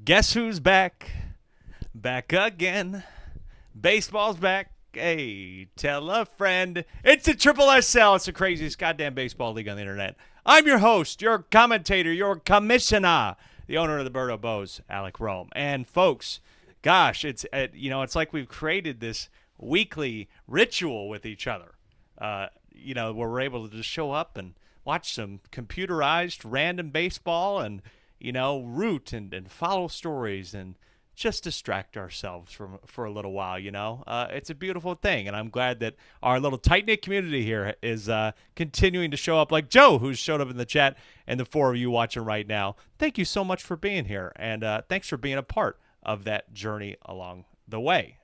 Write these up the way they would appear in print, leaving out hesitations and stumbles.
Guess who's back? Back again. Baseball's back. Hey, tell a friend. It's the Triple SL. It's the craziest goddamn baseball league on the internet. I'm your host, your commentator, your commissioner, the owner of the Birdo Bows, Alec Rome. And folks, gosh, it's like we've created this weekly ritual with each other. Where we're able to just show up and watch some computerized random baseball and root and follow stories and just distract ourselves for a little while. It's a beautiful thing, and I'm glad that our little tight-knit community here is continuing to show up, like Joe, who's showed up in the chat, and the four of you watching right now. Thank you so much for being here, and thanks for being a part of that journey along the way.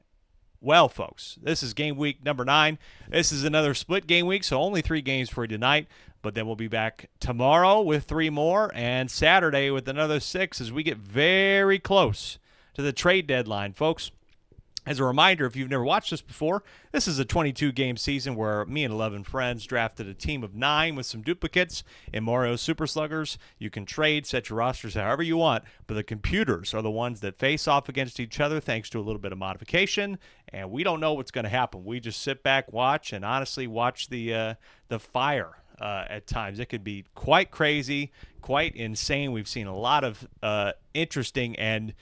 Well, folks, this is game week number 9. This is another split game week, so only 3 games for you tonight. But then we'll be back tomorrow with 3 more and Saturday with another 6 as we get very close to the trade deadline, folks. As a reminder, if you've never watched this before, this is a 22-game season where me and 11 friends drafted a team of 9 with some duplicates in Mario's Super Sluggers. You can trade, set your rosters however you want, but the computers are the ones that face off against each other thanks to a little bit of modification, and we don't know what's going to happen. We just sit back, watch, and honestly watch the fire at times. It could be quite crazy, quite insane. We've seen a lot of interesting and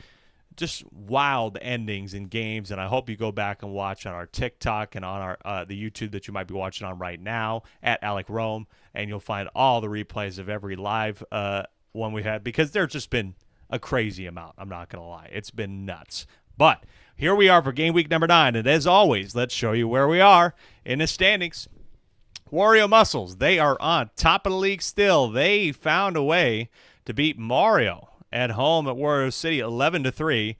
just wild endings in games, and I hope you go back and watch on our TikTok and on our the YouTube that you might be watching on right now at Alec Rome, and you'll find all the replays of every live one we had, because there's just been a crazy amount. I'm not going to lie. It's been nuts. But here we are for game week number 9, and as always, let's show you where we are in the standings. Wario Muscles, they are on top of the league still. They found a way to beat Mario at home at Wario City 11-3,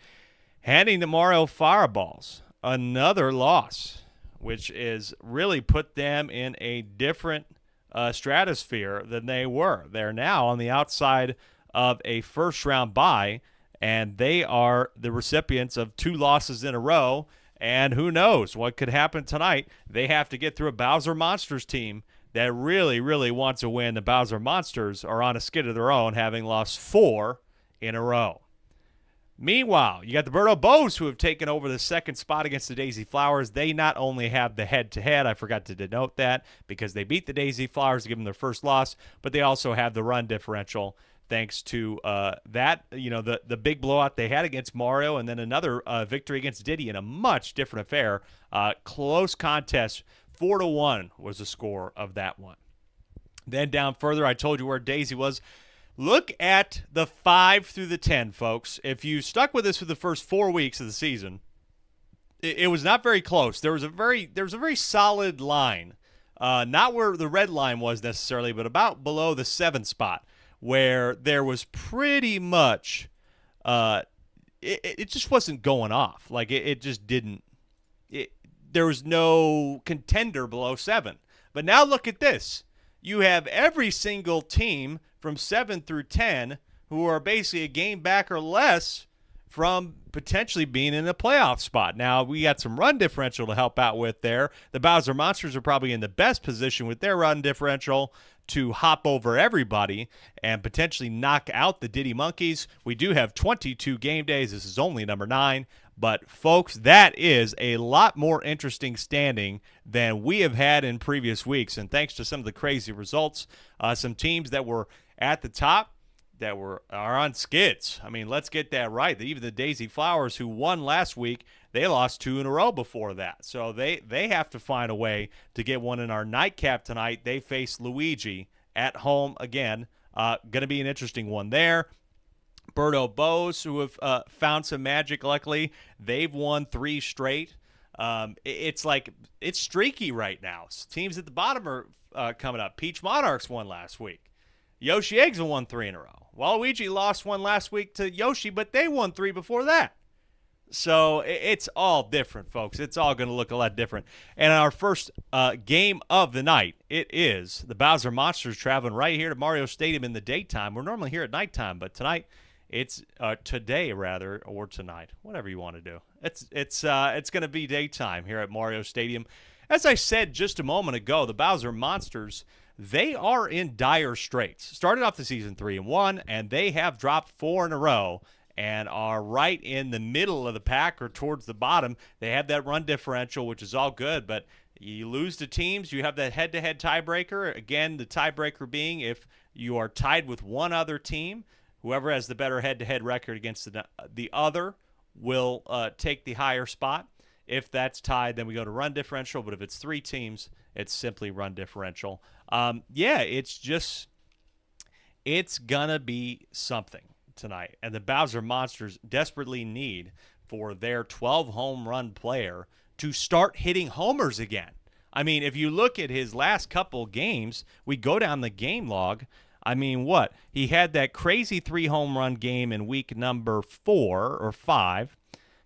handing the Mario Fireballs another loss, which is really put them in a different stratosphere than they were. They're now on the outside of a first-round bye, and they are the recipients of 2 losses in a row, and who knows what could happen tonight. They have to get through a Bowser Monsters team that really, really wants to win. The Bowser Monsters are on a skid of their own, having lost 4 in a row. Meanwhile, you got the Birdo Bows, who have taken over the second spot against the Daisy Flowers. They not only have the head-to-head, I forgot to denote that, because they beat the Daisy Flowers to give them their first loss, but they also have the run differential thanks to the big blowout they had against Mario, and then another victory against Diddy in a much different affair. Close contest, 4-1 was the score of that one. Then down further, I told you where Daisy was. Look at the 5 through the 10, folks. If you stuck with us for the first 4 weeks of the season, it was not very close. There was a very solid line, not where the red line was necessarily, but about below the 7 spot, where there was pretty much it just wasn't going off. Like it just didn't. There was no contender below 7. But now look at this. You have every single team from 7 through 10 who are basically a game back or less from potentially being in a playoff spot. Now, we got some run differential to help out with there. The Bowser Monsters are probably in the best position with their run differential to hop over everybody and potentially knock out the Diddy Monkeys. We do have 22 game days. This is only number 9. But, folks, that is a lot more interesting standing than we have had in previous weeks. And thanks to some of the crazy results, some teams that were at the top that are on skids. I mean, let's get that right. Even the Daisy Flowers, who won last week, they lost 2 in a row before that. So they have to find a way to get one in our nightcap tonight. They face Luigi at home again. Going to be an interesting one there. Birdo Bows, who have found some magic, luckily. They've won 3 straight. It's streaky right now. Teams at the bottom are coming up. Peach Monarchs won last week. Yoshi Eggs have won 3 in a row. Waluigi lost 1 last week to Yoshi, but they won 3 before that. So it's all different, folks. It's all going to look a lot different. And our first game of the night, it is the Bowser Monsters traveling right here to Mario Stadium in the daytime. We're normally here at nighttime, but tonight it's today rather, or tonight, whatever you want to do. It's going to be daytime here at Mario Stadium. As I said just a moment ago, the Bowser Monsters, they are in dire straits. Started off the season 3-1, and they have dropped 4 in a row. and are right in the middle of the pack or towards the bottom. They have that run differential, which is all good, but you lose to teams, you have that head-to-head tiebreaker. Again, the tiebreaker being if you are tied with one other team, whoever has the better head-to-head record against the other will take the higher spot. If that's tied, then we go to run differential. But if it's three teams, it's simply run differential. It's going to be something tonight. And the Bowser Monsters desperately need for their 12 home run player to start hitting homers again. I mean, if you look at his last couple games, we go down the game log. I mean, what? He had that crazy 3 home run game in week number 4 or 5.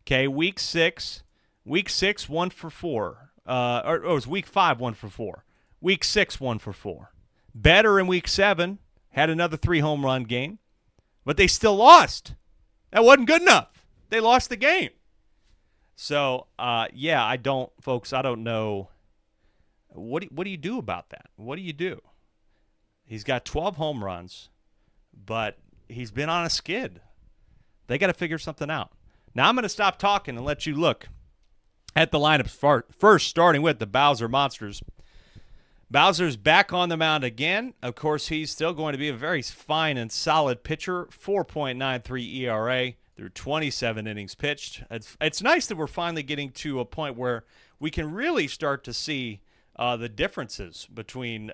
Okay, week 6, 1 for 4. Or it was week 5, 1 for 4. Week 6, 1 for 4. Better in week 7, had another 3 home run game, but they still lost. That wasn't good enough. They lost the game. So, I don't know. What do you do about that? What do you do? He's got 12 home runs, but he's been on a skid. They got to figure something out. Now I'm going to stop talking and let you look at the lineups first, starting with the Bowser Monsters. Bowser's back on the mound again. Of course, he's still going to be a very fine and solid pitcher, 4.93 ERA through 27 innings pitched. It's nice that we're finally getting to a point where we can really start to see the differences between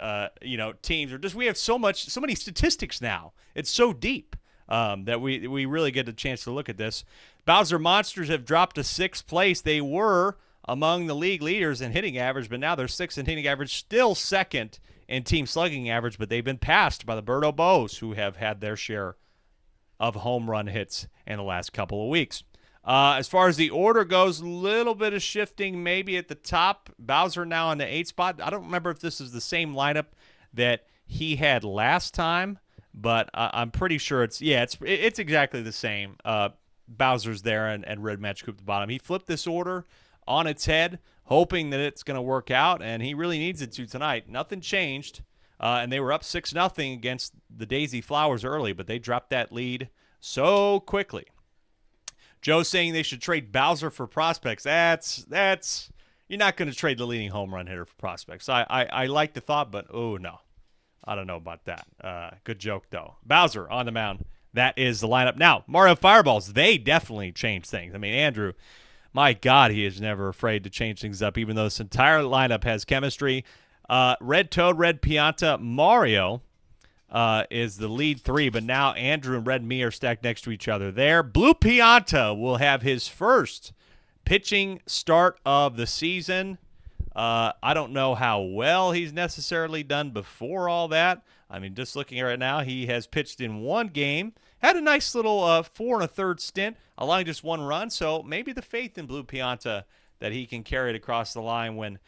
teams, or just we have so many statistics now. It's so deep that we really get a chance to look at this. Bowser Monsters have dropped to 6th place. They were among the league leaders in hitting average, but now they're 6th in hitting average, still 2nd in team slugging average, but they've been passed by the Birdo Bows, who have had their share of home run hits in the last couple of weeks. As far as the order goes, a little bit of shifting maybe at the top. Bowser now in the 8th spot. I don't remember if this is the same lineup that he had last time, but I'm pretty sure it's exactly the same. Bowser's there and Red Match Coop at the bottom. He flipped this order on its head, hoping that it's going to work out, and he really needs it to tonight. Nothing changed, and they were up 6-0 against the Daisy Flowers early, but they dropped that lead so quickly. Joe saying they should trade Bowser for prospects. That's you're not going to trade the leading home run hitter for prospects. I like the thought, but oh no, I don't know about that. Good joke though. Bowser on the mound. That is the lineup. Now, Mario Fireballs, they definitely changed things. I mean, Andrew, my God, he is never afraid to change things up, even though this entire lineup has chemistry. Red Toad, Red Pianta, Mario is the lead 3, but now Andrew and Red Me are stacked next to each other there. Blue Pianta will have his first pitching start of the season. I don't know how well he's necessarily done before all that. I mean, just looking at it right now, he has pitched in 1 game, had a nice little 4 1/3 stint, allowing just 1 run. So maybe the faith in Blue Pianta that he can carry it across the line when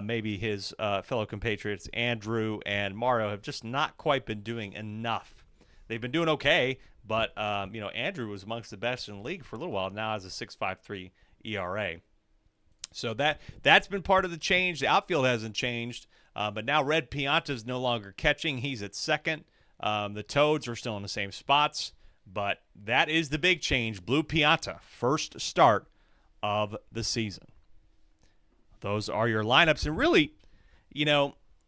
maybe his fellow compatriots Andrew and Mario have just not quite been doing enough. They've been doing okay, but Andrew was amongst the best in the league for a little while. Now has a 6.53 ERA. So that's been part of the change. The outfield hasn't changed, but now Red Pianta is no longer catching. He's at 2nd. The Toads are still in the same spots, but that is the big change. Blue Pianta, first start of the season. Those are your lineups. And really,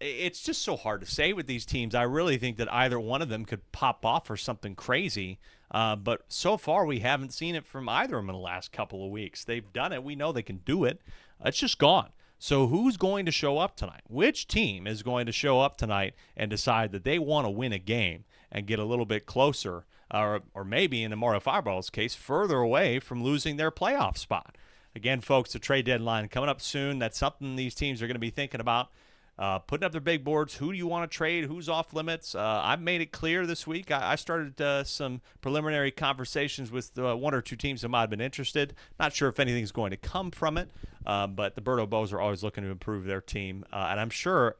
it's just so hard to say with these teams. I really think that either one of them could pop off for something crazy. But so far, we haven't seen it from either of them in the last couple of weeks. They've done it. We know they can do it. It's just gone. So who's going to show up tonight? Which team is going to show up tonight and decide that they want to win a game and get a little bit closer, or maybe in the Mario Fireball's case, further away from losing their playoff spot? Again, folks, the trade deadline coming up soon. That's something these teams are going to be thinking about. Putting up their big boards. Who do you want to trade? Who's off limits? I've made it clear this week. I started some preliminary conversations with 1 or 2 teams that might have been interested. Not sure if anything's going to come from it, but the Birdo Bows are always looking to improve their team. And I'm sure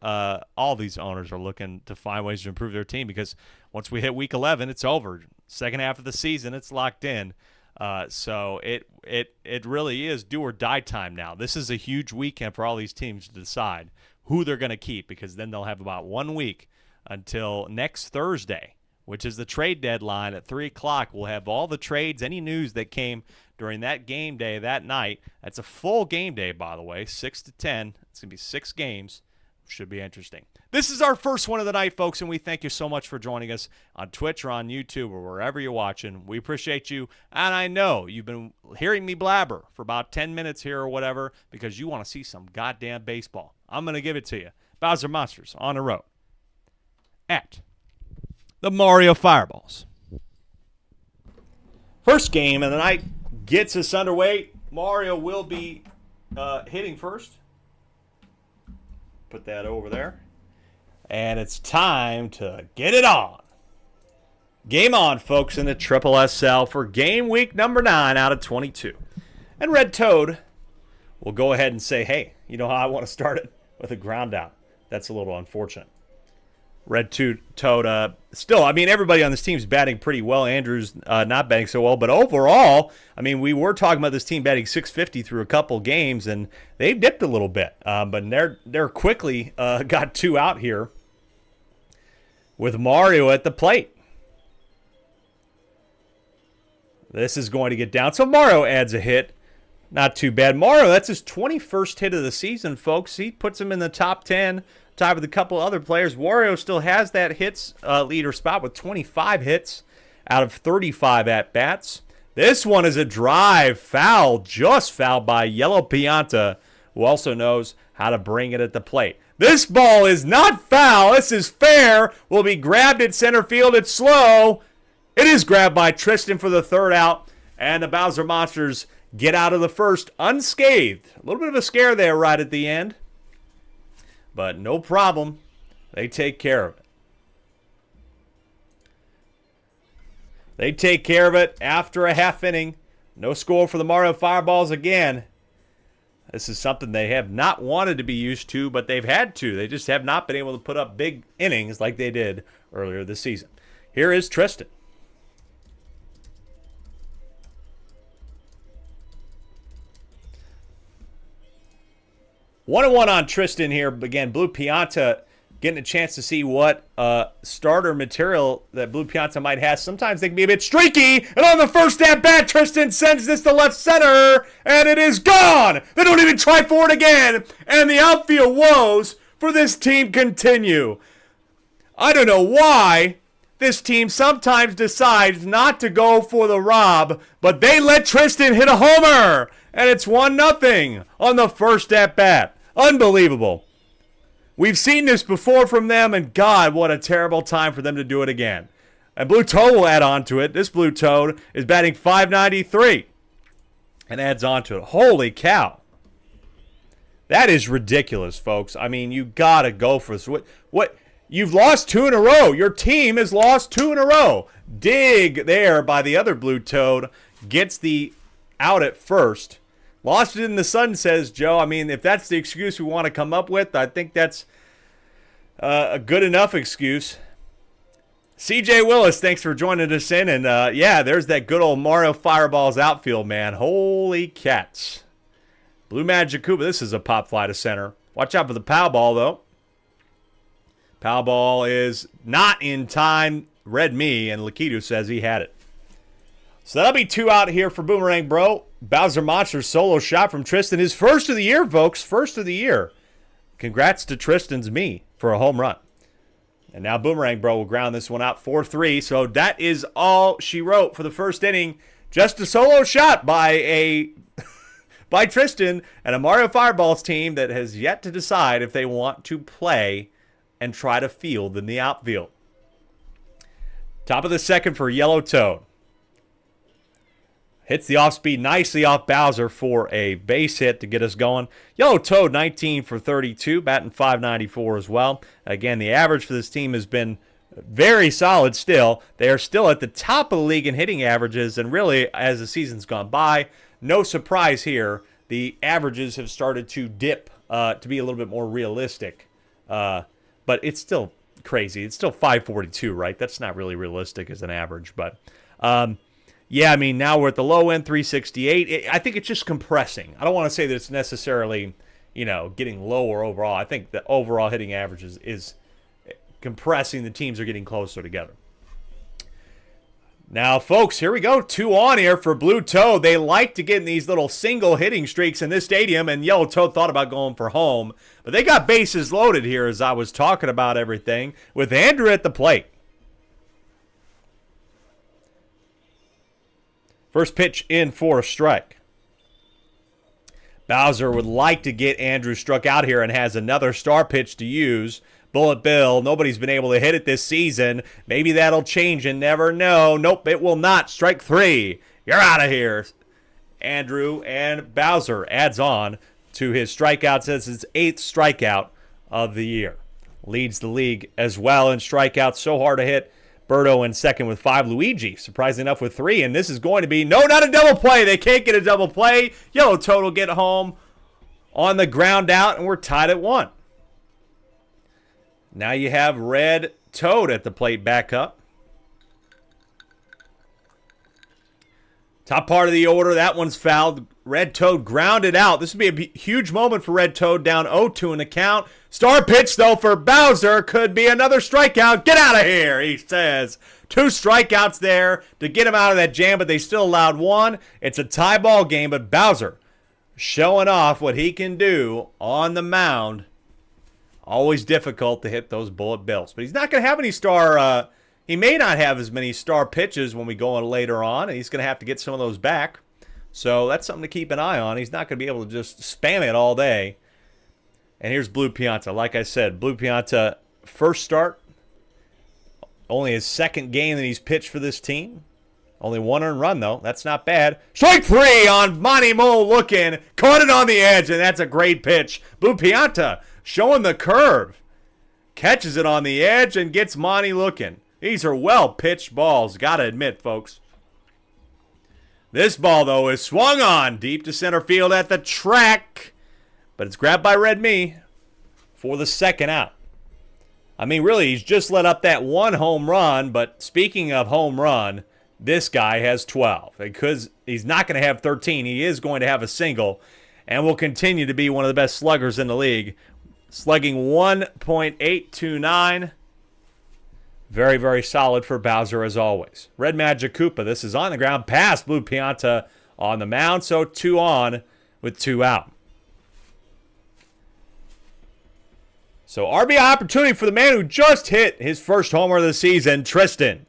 all these owners are looking to find ways to improve their team, because once we hit week 11, it's over. Second half of the season, it's locked in. So it really is do or die time now. This is a huge weekend for all these teams to decide who they're going to keep, because then they'll have about 1 week until next Thursday which is the trade deadline at 3 o'clock. We'll have all the trades, any news that came during that game day that night. That's a full game day, by the way, 6 to 10. It's going to be 6 games. Should be interesting. This is our first one of the night, folks, and we thank you so much for joining us on Twitch or on YouTube or wherever you're watching. We appreciate you, and I know you've been hearing me blabber for about 10 minutes here or whatever because you want to see some goddamn baseball. I'm going to give it to you. Bowser Monsters on the road at the Mario Fireballs. First game of the night gets us underway. Mario will be hitting first. Put that over there. And it's time to get it on. Game on, folks, in the SSSL for game week number 9 out of 22. And Red Toad will go ahead and say, hey, you know how I want to start it? With a ground out. That's a little unfortunate. Red Toad, still, I mean, everybody on this team is batting pretty well. Andrew's not batting so well. But overall, I mean, we were talking about this team batting .650 through a couple games, and they've dipped a little bit. But they're quickly got 2 out here with Mario at the plate. This is going to get down. So Mario adds a hit. Not too bad. Mario, that's his 21st hit of the season, folks. He puts him in the top 10. Tied with a couple other players. Wario still has that hits leader spot with 25 hits out of 35 at-bats. This one is a drive foul, just fouled by Yellow Pianta, who also knows how to bring it at the plate. This ball is not foul. This is fair. Will be grabbed at center field. It's slow. It is grabbed by Tristan for the 3rd out, and the Bowser Monsters get out of the first unscathed. A little bit of a scare there right at the end. But no problem. They take care of it. They take care of it after a half inning. No score for the Mario Fireballs again. This is something they have not wanted to be used to, but they've had to. They just have not been able to put up big innings like they did earlier this season. Here is Tristan. One and one on Tristan here. Again, Blue Pianta getting a chance to see what starter material that Blue Pianta might have. Sometimes they can be a bit streaky. And on the first at-bat, Tristan sends this to left center. And it is gone. They don't even try for it again. And the outfield woes for this team continue. I don't know why this team sometimes decides not to go for the rob. But they let Tristan hit a homer. And it's 1-0 on the first at-bat. Unbelievable. We've seen this before from them, and God, what a terrible time for them to do it again. And Blue Toad will add on to it. This Blue Toad is batting .593 and adds on to it. Holy cow. That is ridiculous, folks. I mean, you got to go for this. What? You've lost 2 in a row. Your team has lost 2 in a row. Dig there by the other Blue Toad. Gets the out at first. Lost it in the sun, says Joe. I mean, if that's the excuse we want to come up with, I think that's a good enough excuse. CJ Willis, thanks for joining us in. And, yeah, there's that good old Mario Fireballs outfield, man. Holy cats. Blue Magic Koopa, this is a pop fly to center. Watch out for the pow ball, though. Pow ball is not in time. Read me, and Lakitu says he had it. So that'll be 2 out here for Boomerang Bro. Bowser Monster's solo shot from Tristan. His first of the year, folks. First of the year. Congrats to Tristan's me for a home run. And now Boomerang Bro will ground this one out 4-3. So that is all she wrote for the first inning. Just a solo shot by by Tristan and a Mario Fireballs team that has yet to decide if they want to play and try to field in the outfield. Top of the second for Yellow Toad. Hits the off-speed nicely off Bowser for a base hit to get us going. Yellow Toad, 19 for 32, batting .594 as well. Again, the average for this team has been very solid still. They are still at the top of the league in hitting averages, and really, as the season's gone by, no surprise here. The averages have started to dip to be a little bit more realistic. But it's still crazy. It's still .542, right? That's not really realistic as an average, but... yeah, I mean, now we're at the low end, 368. I think it's just compressing. I don't want to say that it's necessarily, getting lower overall. I think the overall hitting average is compressing. The teams are getting closer together. Now, folks, here we go. 2 on here for Blue Toad. They like to get in these little single hitting streaks in this stadium, and Yellow Toad thought about going for home. But they got bases loaded here as I was talking about everything with Andrew at the plate. First pitch in for a strike. Bowser would like to get Andrew struck out here and has another star pitch to use. Bullet Bill, nobody's been able to hit it this season. Maybe that'll change and never know. Nope, it will not. Strike 3. You're out of here. Andrew, and Bowser adds on to his strikeouts as his 8th strikeout of the year. Leads the league as well in strikeouts. So hard to hit. Berto in second with 5. Luigi, surprisingly enough, with 3. And this is going to be, no, not a double play. They can't get a double play. Yellow Toad will get home on the ground out, and we're tied at 1. Now you have Red Toad at the plate back up. Top part of the order, that one's fouled. Red Toad grounded out. This would be a huge moment for Red Toad, down 0-2 in the count. Star pitch, though, for Bowser. Could be another strikeout. Get out of here, he says. 2 strikeouts there to get him out of that jam, but they still allowed 1. It's a tie ball game, but Bowser showing off what he can do on the mound. Always difficult to hit those bullet bills. But he's not going to have any star. He may not have as many star pitches when we go on later on, and he's going to have to get some of those back. So that's something to keep an eye on. He's not going to be able to just spam it all day. And here's Blue Pianta. Like I said, Blue Pianta, first start. Only his 2nd game that he's pitched for this team. Only 1 earned run, though. That's not bad. Strike 3 on Monty Mole looking. Caught it on the edge, and that's a great pitch. Blue Pianta showing the curve. Catches it on the edge and gets Monty looking. These are well-pitched balls, gotta admit, folks. This ball, though, is swung on deep to center field at the track. But it's grabbed by Red Me for the 2nd out. I mean, really, he's just let up that 1 home run. But speaking of home run, this guy has 12. Because he's not going to have 13. He is going to have a single. And will continue to be one of the best sluggers in the league. Slugging 1.829. Very, very solid for Bowser as always. Red Magic Koopa, this is on the ground. Past Blue Pianta on the mound. So 2 on with 2 out. So RBI opportunity for the man who just hit his first homer of the season, Tristan.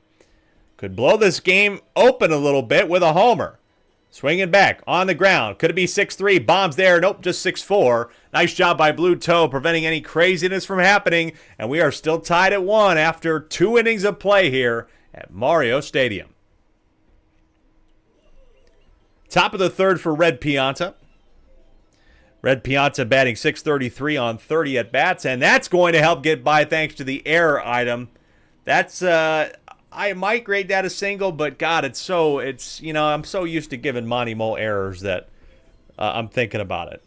Could blow this game open a little bit with a homer. Swinging back on the ground. Could it be 6-3? Bombs there. Nope, just 6-4. Nice job by Blue Toe preventing any craziness from happening. And we are still tied at 1 after 2 innings of play here at Mario Stadium. Top of the 3rd for Red Pianta. Red Pianta batting .633 on 30 at-bats. And that's going to help get by thanks to the error item. That's I might grade that a single, but God, I'm so used to giving Monty Mole errors that I'm thinking about it.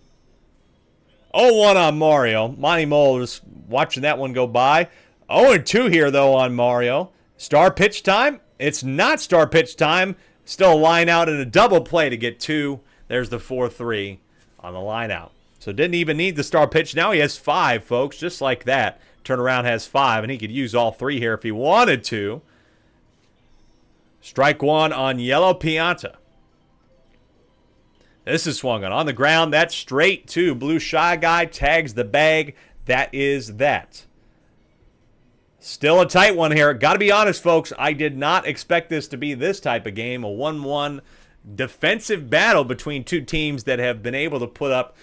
0-1 on Mario. Monty Mole just watching that one go by. 0-2 here, though, on Mario. Star pitch time? It's not star pitch time. Still a line out and a double play to get 2. There's the 4-3 on the line out. So didn't even need the star pitch. Now he has 5, folks, just like that. Turnaround has 5, and he could use all 3 here if he wanted to. Strike 1 on Yellow Pianta. This is swung on the ground. That's straight to Blue Shy Guy. Tags the bag. That is that. Still a tight one here. Got to be honest, folks. I did not expect this to be this type of game. A 1-1 defensive battle between 2 teams that have been able to put up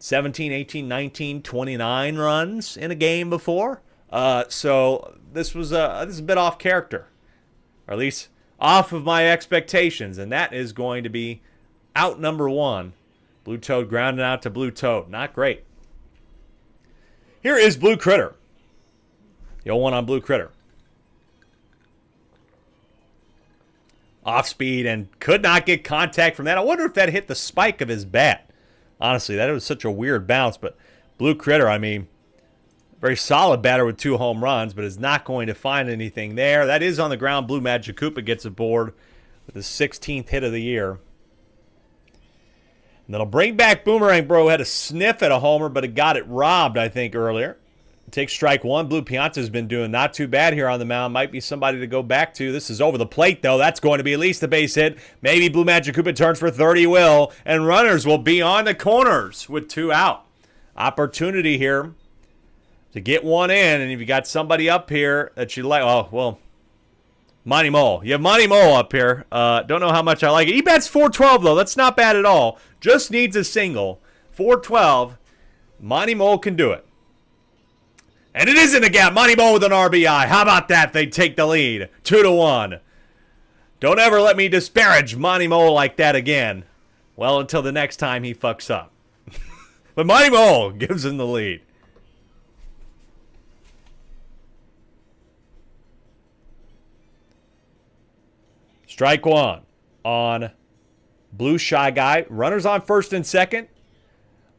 17, 18, 19, 29 runs in a game before. So this is a bit off character. Or at least off of my expectations, and that is going to be out number 1. Blue Toad grounding out to Blue Toad. Not great. Here is Blue Critter. The 0-1 on Blue Critter. Off speed and could not get contact from that. I wonder if that hit the spike of his bat. Honestly, that was such a weird bounce, but Blue Critter, I mean, very solid batter with 2 home runs, but is not going to find anything there. That is on the ground. Blue Magic Koopa gets aboard with his 16th hit of the year. And that'll bring back Boomerang Bro. Had a sniff at a homer, but it got it robbed, I think, earlier. Take strike one. Blue Pianta's been doing not too bad here on the mound. Might be somebody to go back to. This is over the plate, though. That's going to be at least a base hit. Maybe Blue Magic Koopa turns for 30 will. And runners will be on the corners with 2 out. Opportunity here to get one in. And if you got somebody up here that you like, oh, well, Monty Mole. You have Monty Mole up here. Don't know how much I like it. He bats 412, though. That's not bad at all. Just needs a single. 412. Monty Mole can do it. And it is in the gap. Monty Mole with an RBI. How about that? They take the lead. 2-1. Don't ever let me disparage Monty Mole like that again. Well, until the next time he fucks up. But Monty Mole gives him the lead. Strike one on Blue Shy Guy. Runners on first and second.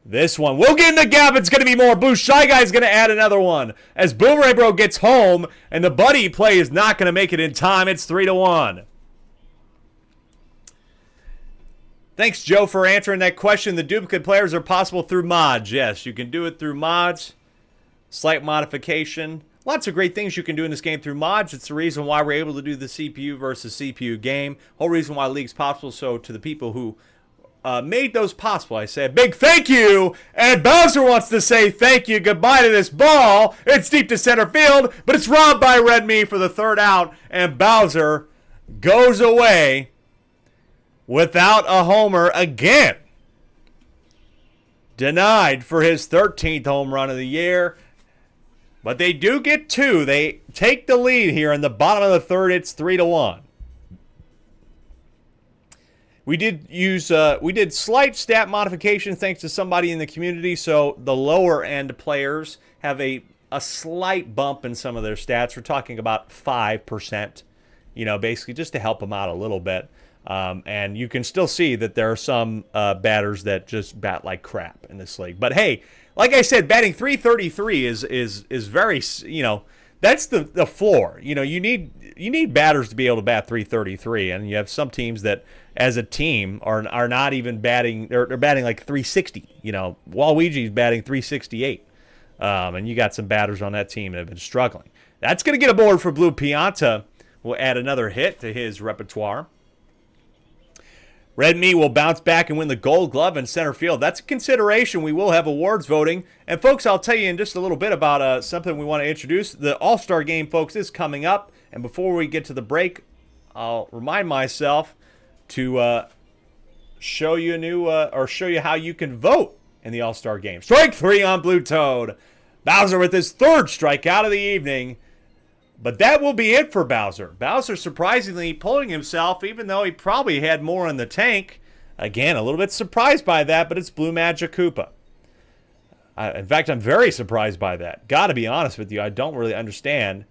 This one will get in the gap. It's going to be more. Blue Shy Guy is going to add another one. As Boomerang Bro gets home, and the buddy play is not going to make it in time. It's 3-1. Thanks, Joe, for answering that question. The duplicate players are possible through mods. Yes, you can do it through mods. Slight modification. Lots of great things you can do in this game through mods. It's the reason why we're able to do the CPU versus CPU game. Whole reason why League's possible. So to the people who made those possible, I say a big thank you. And Bowser wants to say thank you. Goodbye to this ball. It's deep to center field, but it's robbed by Red Me for the 3rd out. And Bowser goes away without a homer again. Denied for his 13th home run of the year. But they do get 2. They take the lead here in the bottom of the 3rd. It's 3-1. We did slight stat modifications thanks to somebody in the community, so the lower end players have a slight bump in some of their stats. We're talking about 5%, basically just to help them out a little bit. And you can still see that there are some batters that just bat like crap in this league. But hey, like I said, batting 333 is very, that's the floor. You need batters to be able to bat 333, and you have some teams that, as a team, are not even batting. They're batting like 360. Waluigi's batting 368, and you got some batters on that team that have been struggling. That's going to get a board for Blue Pianta. We'll add another hit to his repertoire. Red Me will bounce back and win the Gold Glove in center field. That's a consideration. We will have awards voting. And, folks, I'll tell you in just a little bit about something we want to introduce. The All-Star Game, folks, is coming up. And before we get to the break, I'll remind myself to show you how you can vote in the All-Star Game. Strike 3 on Blue Toad. Bowser with his 3rd strikeout of the evening. But that will be it for Bowser. Bowser surprisingly pulling himself, even though he probably had more in the tank. Again, a little bit surprised by that, but it's Blue Magic Koopa. In fact, I'm very surprised by that. Got to be honest with you, I don't really understand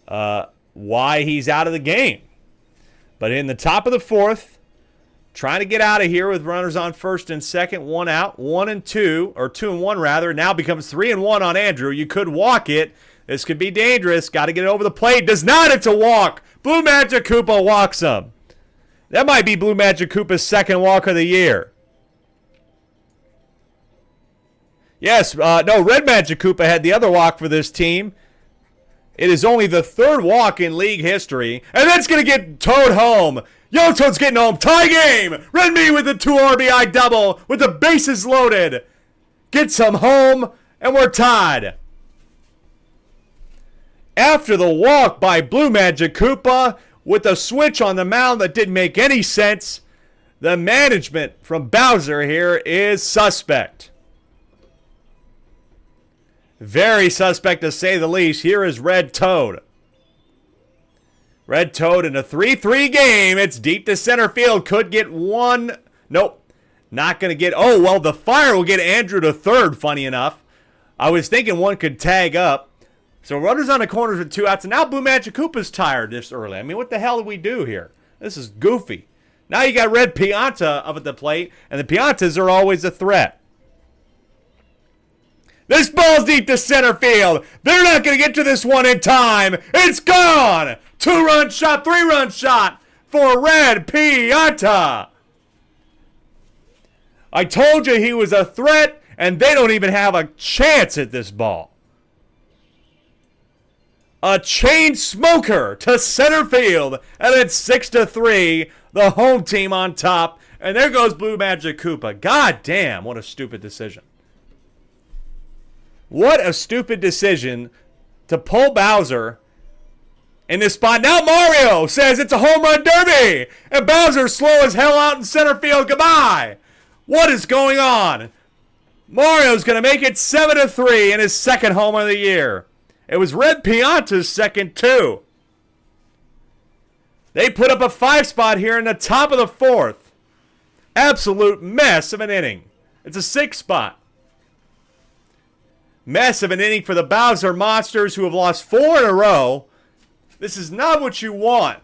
why he's out of the game. But in the top of the 4th, trying to get out of here with runners on first and second, 1 out, 1-2, or 2-1 rather. Now becomes 3-1 on Andrew. You could walk it. This could be dangerous. Got to get it over the plate. Does not. It's a walk. Blue Magic Koopa walks him. That might be Blue Magic Koopa's 2nd walk of the year. Yes, no, Red Magic Koopa had the other walk for this team. It is only the 3rd walk in league history. And that's going to get Toad home. Yellow Toad's getting home. Tie game. Red Me with the 2 RBI double with the bases loaded. Gets him home, and we're tied. After the walk by Blue Magic Koopa with a switch on the mound that didn't make any sense, the management from Bowser here is suspect. Very suspect to say the least. Here is Red Toad. Red Toad in a 3-3 game. It's deep to center field. Could get one. Nope. Not going to get. Oh, well, the fire will get Andrew to 3rd, funny enough. I was thinking one could tag up. So runners on the corners with 2 outs. And now Blue Magic Koopa's tired this early. I mean, what the hell did we do here? This is goofy. Now you got Red Pianta up at the plate. And the Piantas are always a threat. This ball's deep to center field. They're not going to get to this one in time. It's gone. 2-run shot, 3-run shot for Red Pianta. I told you he was a threat, and they don't even have a chance at this ball. a chain smoker to center field, and it's 6-3, the home team on top. And there goes Blue Magic Koopa. God damn, what a stupid decision. What a stupid decision to pull Bowser in this spot. Now Mario says it's a home run derby, and Bowser's slow as hell out in center field. Goodbye. What is going on? Mario's going to make it 7-3 in his second home of the year. It was Red Pianta's second, too. They put up a 5 spot here in the top of the 4th. Absolute mess of an inning. It's a 6 spot. Mess of an inning for the Bowser Monsters, who have lost 4 in a row. This is not what you want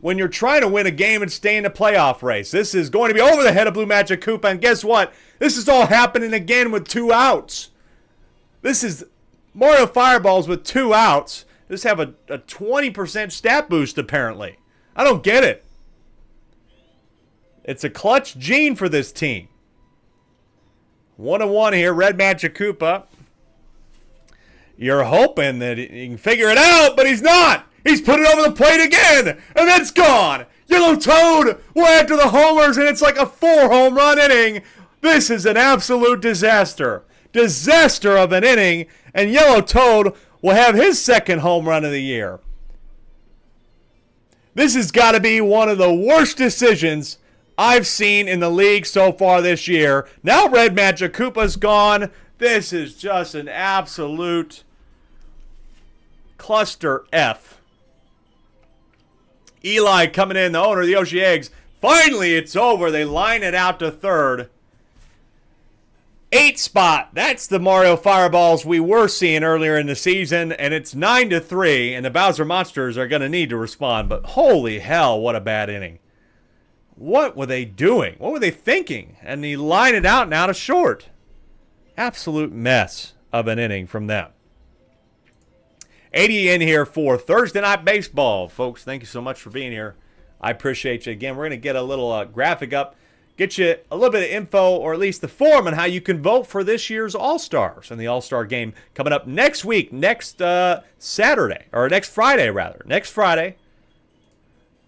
when you're trying to win a game and stay in the playoff race. This is going to be over the head of Blue Magic Koopa, and guess what? This is all happening again with 2 outs. This is Mario Fireballs with 2 outs. Just have a 20% stat boost, apparently. I don't get it. It's a clutch gene for this team. 1-1 here, Red Magic Koopa. You're hoping that he can figure it out, but he's not. He's put it over the plate again, and that's gone. Yellow Toad will add to the homers, and it's like a 4 home run inning. This is an absolute disaster. Disaster of an inning, and Yellow Toad will have his second home run of the year. This has got to be one of the worst decisions I've seen in the league so far this year. Now Red Magic Koopa's gone. This is just an absolute cluster F. Eli coming in, the owner of the Yoshi Eggs. Finally, it's over. They line it out to third. 8 spot. That's the Mario Fireballs we were seeing earlier in the season, and it's 9-3, and the Bowser Monsters are going to need to respond. But holy hell, what a bad inning. What were they doing? What were they thinking? And they line it out now to short. Absolute mess of an inning from them. 80 in here for Thursday Night Baseball. Folks, thank you so much for being here. I appreciate you. Again, we're going to get a little graphic up, get you a little bit of info, or at least the form on how you can vote for this year's All-Stars and the All-Star game coming up next week, next Saturday, or next Friday, rather. Next Friday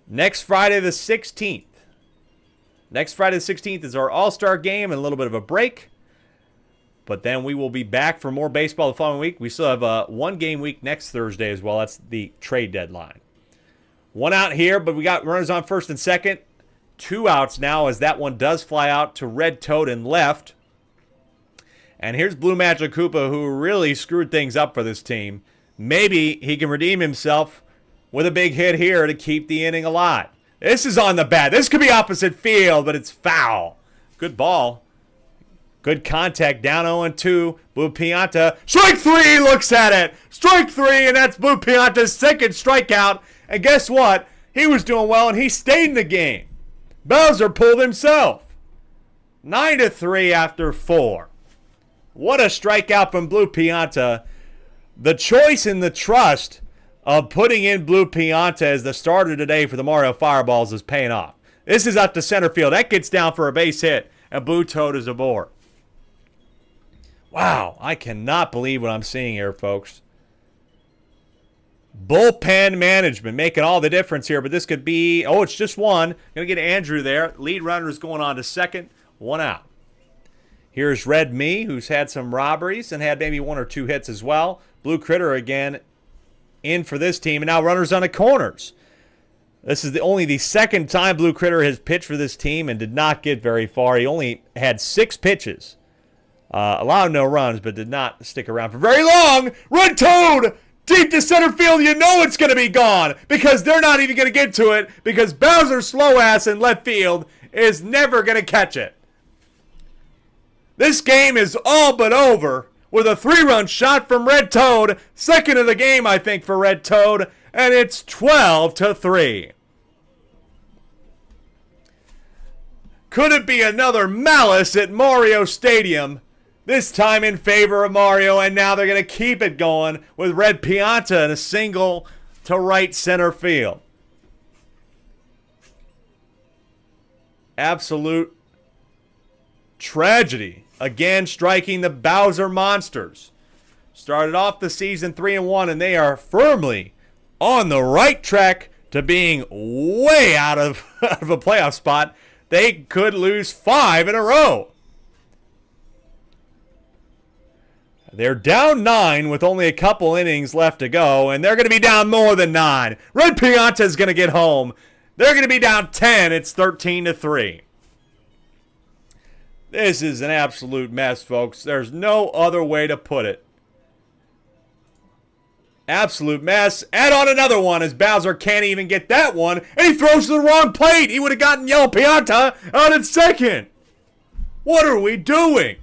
the 16th. Next Friday the 16th is our All-Star game and a little bit of a break. But then we will be back for more baseball the following week. We still have a 1-game week next Thursday as well. That's the trade deadline. 1 out here, but we got runners on first and second. 2 outs now as that one does fly out to Red Toad and left. And here's Blue Magic Koopa, who really screwed things up for this team. Maybe he can redeem himself with a big hit here to keep the inning alive. This is on the bat. This could be opposite field, but it's foul. Good ball. Good contact. Down 0-2. Blue Pianta. Strike 3. Looks at it. Strike 3, and that's Blue Pianta's second strikeout. And guess what? He was doing well, and he stayed in the game. Bowser pulled himself. 9-3 after 4. What a strikeout from Blue Pianta. The choice and the trust of putting in Blue Pianta as the starter today for the Mario Fireballs is paying off. This is up to center field. That gets down for a base hit, and Blue Toad is aboard. Wow, I cannot believe what I'm seeing here, folks. Bullpen management making all the difference here, but this could be, oh, it's just one. Going to get Andrew there. Lead runner is going on to second. 1 out. Here's Red Me, who's had some robberies and had maybe 1 or 2 hits as well. Blue Critter again in for this team, and now runners on the corners. This is only the second time Blue Critter has pitched for this team and did not get very far. He only had 6 pitches. Allowed no runs, but did not stick around for very long. Red Toad! Deep to center field, you know it's going to be gone because they're not even going to get to it because Bowser's slow ass in left field is never going to catch it. This game is all but over with a 3-run shot from Red Toad. Second of the game, I think, for Red Toad, and it's 12-3. Could it be another malice at Mario Stadium? This time in favor of Mario, and now they're going to keep it going with Red Pianta and a single to right center field. Absolute tragedy. Again, striking the Bowser Monsters. started off the season 3-1, and they are firmly on the right track to being way out of a playoff spot. They could lose 5 in a row. They're down 9 with only a couple innings left to go, and they're going to be down more than 9. Red Pianta is going to get home. They're going to be down 10. It's 13-3. This is an absolute mess, folks. There's no other way to put it. Absolute mess. Add on another one as Bowser can't even get that one, and he throws to the wrong plate. He would have gotten Yellow Pianta out at second. What are we doing?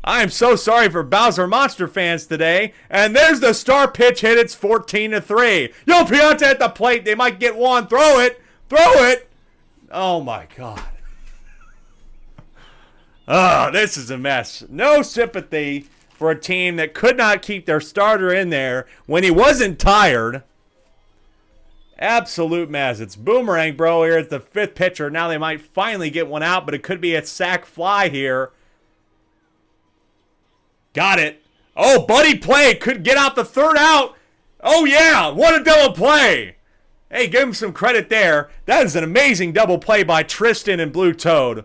I am so sorry for Bowser Monster fans today. And there's the star pitch hit. It's 14-3. Yellow Pianta at the plate. They might get one. Throw it. Throw it. Oh, my God. Oh, this is a mess. No sympathy for a team that could not keep their starter in there when he wasn't tired. Absolute mess. It's Boomerang, bro. Here it's the 5th pitcher. Now they might finally get one out, but it could be a sac fly here. Got it. Oh, buddy play. Could get out the 3rd out. Oh, yeah. What a double play. Hey, give him some credit there. That is an amazing double play by Tristan and Blue Toad.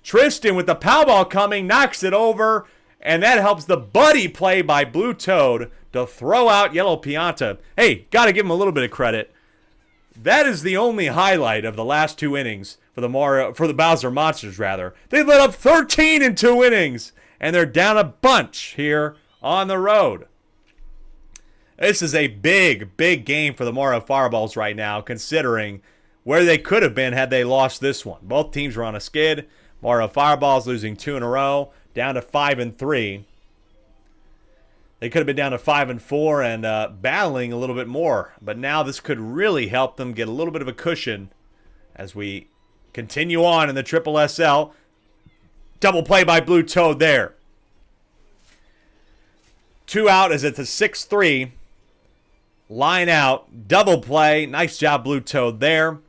Tristan with the pow ball coming, knocks it over, and that helps the buddy play by Blue Toad to throw out Yellow Pianta. Hey, got to give him a little bit of credit. That is the only highlight of the last 2 innings for the Bowser Monsters, rather. They let up 13 in 2 innings. And they're down a bunch here on the road. This is a big, big game for the Morrow Fireballs right now, considering where they could have been had they lost this one. Both teams were on a skid. Morrow Fireballs losing 2 in a row, down to 5-3. They could have been down to 5-4 and battling a little bit more. But now this could really help them get a little bit of a cushion as we continue on in the Triple SL. Double play by Blue Toad there. 2 out as it's a 6-3. Line out. Double play. Nice job, Blue Toad there.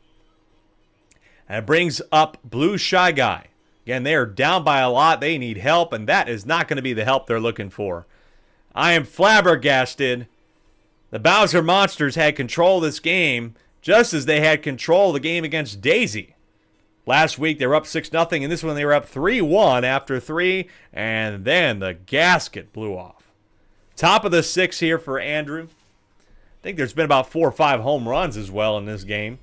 And it brings up Blue Shy Guy. Again, they are down by a lot. They need help, and that is not going to be the help they're looking for. I am flabbergasted. The Bowser Monsters had control of this game just as they had control of the game against Daisy. Last week, they were up 6-0, and this one they were up 3-1 after 3, and then the gasket blew off. Top of the 6 here for Andrew. I think there's been about 4 or 5 home runs as well in this game.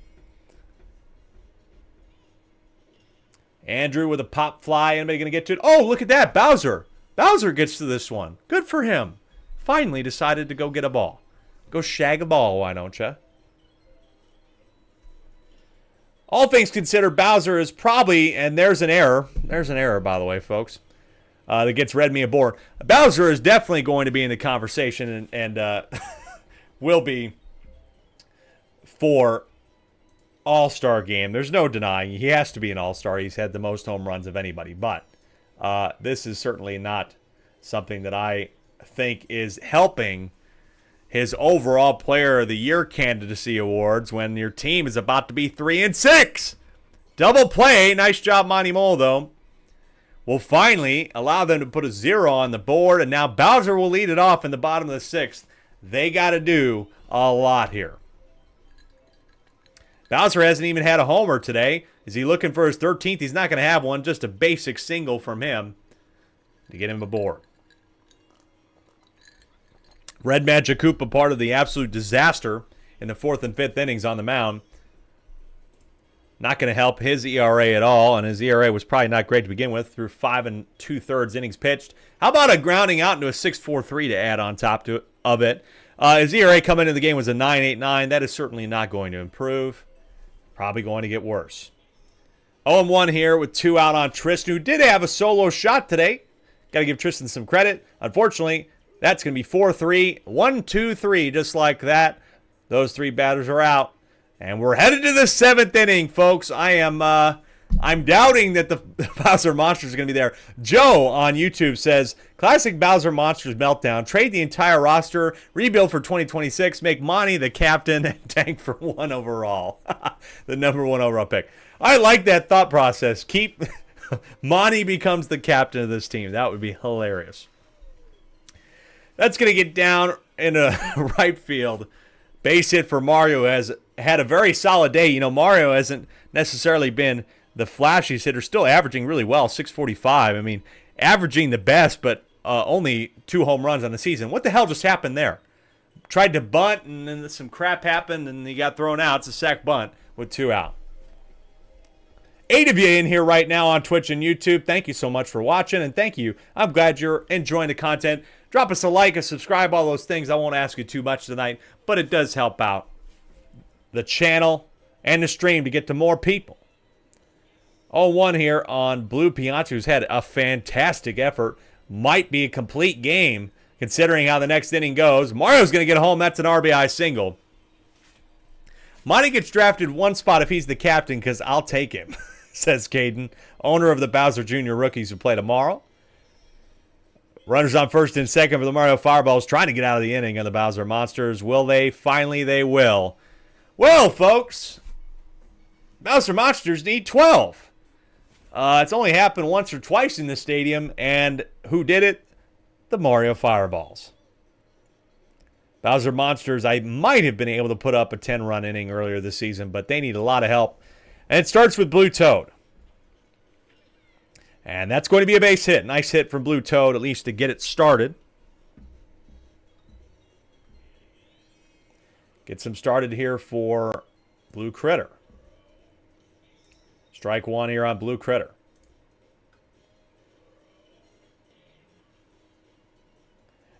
Andrew with a pop fly. Anybody going to get to it? Oh, look at that. Bowser. Bowser gets to this one. Good for him. Finally decided to go get a ball. Go shag a ball, why don't you? All things considered, Bowser is probably, and there's an error. There's an error, by the way, folks, that gets read me aboard. Bowser is definitely going to be in the conversation and will be for All-Star game. There's no denying he has to be an All-Star. He's had the most home runs of anybody. But this is certainly not something that I think is helping his overall Player of the Year candidacy awards when your team is about to be 3-6. Double play. Nice job, Monty Mole, though. Will finally allow them to put a 0 on the board, and now Bowser will lead it off in the bottom of the 6th. They got to do a lot here. Bowser hasn't even had a homer today. Is he looking for his 13th? He's not going to have one. Just a basic single from him to get him aboard. Red Magic Koopa, part of the absolute disaster in the 4th and 5th innings on the mound. Not going to help his ERA at all, and his ERA was probably not great to begin with through 5 2/3 innings pitched. How about a grounding out into a 6.43 to add on top of it? His ERA coming into the game was a 9.89. That is certainly not going to improve. Probably going to get worse. 0-1 here with 2 out on Tristan, who did have a solo shot today. Got to give Tristan some credit. Unfortunately, that's going to be 4-3, 1-2-3, just like that. Those 3 batters are out. And we're headed to the 7th inning, folks. I'm doubting that the Bowser Monsters are going to be there. Joe on YouTube says, classic Bowser Monsters meltdown. Trade the entire roster, rebuild for 2026, make Monty the captain, and tank for 1 overall. The number 1 overall pick. I like that thought process. Monty becomes the captain of this team. That would be hilarious. That's going to get down into right field. Base hit for Mario, has had a very solid day. You know, Mario hasn't necessarily been the flashiest hitter, still averaging really well, 645. I mean, averaging the best, but only 2 home runs on the season. What the hell just happened there? Tried to bunt, and then some crap happened, and he got thrown out. It's a sac bunt with 2 out. 8 of you in here right now on Twitch and YouTube. Thank you so much for watching, and thank you. I'm glad you're enjoying the content. Drop us a like, a subscribe, all those things. I won't ask you too much tonight, but it does help out the channel and the stream to get to more people. 0-1 here on Blue Piante, who's had a fantastic effort. Might be a complete game, considering how the next inning goes. Mario's going to get home. That's an RBI single. Monty gets drafted 1 spot if he's the captain, because I'll take him, says Caden, owner of the Bowser Jr. rookies who play tomorrow. Runners on first and second for the Mario Fireballs, trying to get out of the inning on the Bowser Monsters. Will they? Finally, they will. Well, folks, Bowser Monsters need 12. It's only happened once or twice in this stadium, and who did it? The Mario Fireballs. Bowser Monsters, I might have been able to put up a 10-run inning earlier this season, but they need a lot of help. And it starts with Blue Toad. And that's going to be a base hit. Nice hit from Blue Toad, at least to get it started. Gets him started here for Blue Critter. Strike 1 here on Blue Critter.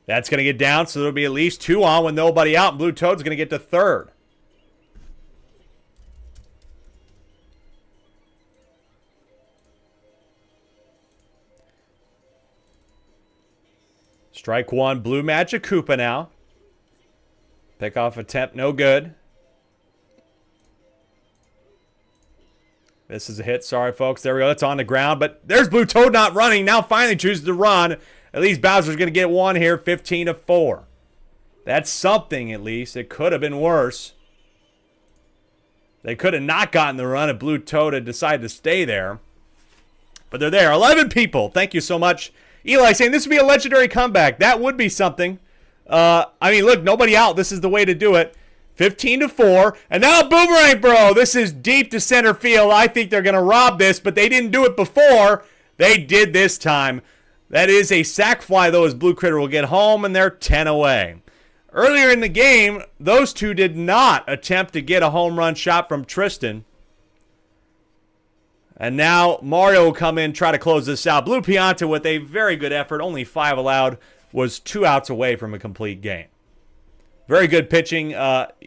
That's going to get down, so there'll be at least 2 on with nobody out. Blue Toad's going to get to third. Strike 1, Blue Magic Koopa now. Pickoff attempt, no good. This is a hit. Sorry, folks. There we go. It's on the ground. But there's Blue Toad not running. Now finally chooses to run. At least Bowser's going to get 1 here, 15-4. That's something, at least. It could have been worse. They could have not gotten the run if Blue Toad had decided to stay there. But they're there. 11 people. Thank you so much. Eli saying this would be a legendary comeback. That would be something. I mean, look, nobody out. This is the way to do it. 15-4. And now Boomerang Bro. This is deep to center field. I think they're going to rob this, but they didn't do it before. They did this time. That is a sac fly, though, as Blue Critter will get home, and they're 10 away. Earlier in the game, those two did not attempt to get a home run shot from Tristan. And now Mario will come in, try to close this out. Blue Piante with a very good effort, only 5 allowed, was 2 outs away from a complete game. Very good pitching.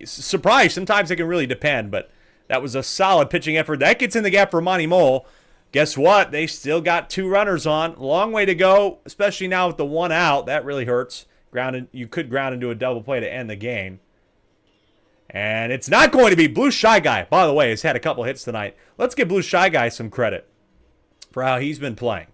Surprise, sometimes it can really depend, but that was a solid pitching effort. That gets in the gap for Monty Mole. Guess what? They still got 2 runners on. Long way to go, especially now with the 1 out. That really hurts. You could ground into a double play to end the game. And it's not going to be Blue Shy Guy. By the way, has had a couple hits tonight. Let's give Blue Shy Guy some credit for how he's been playing.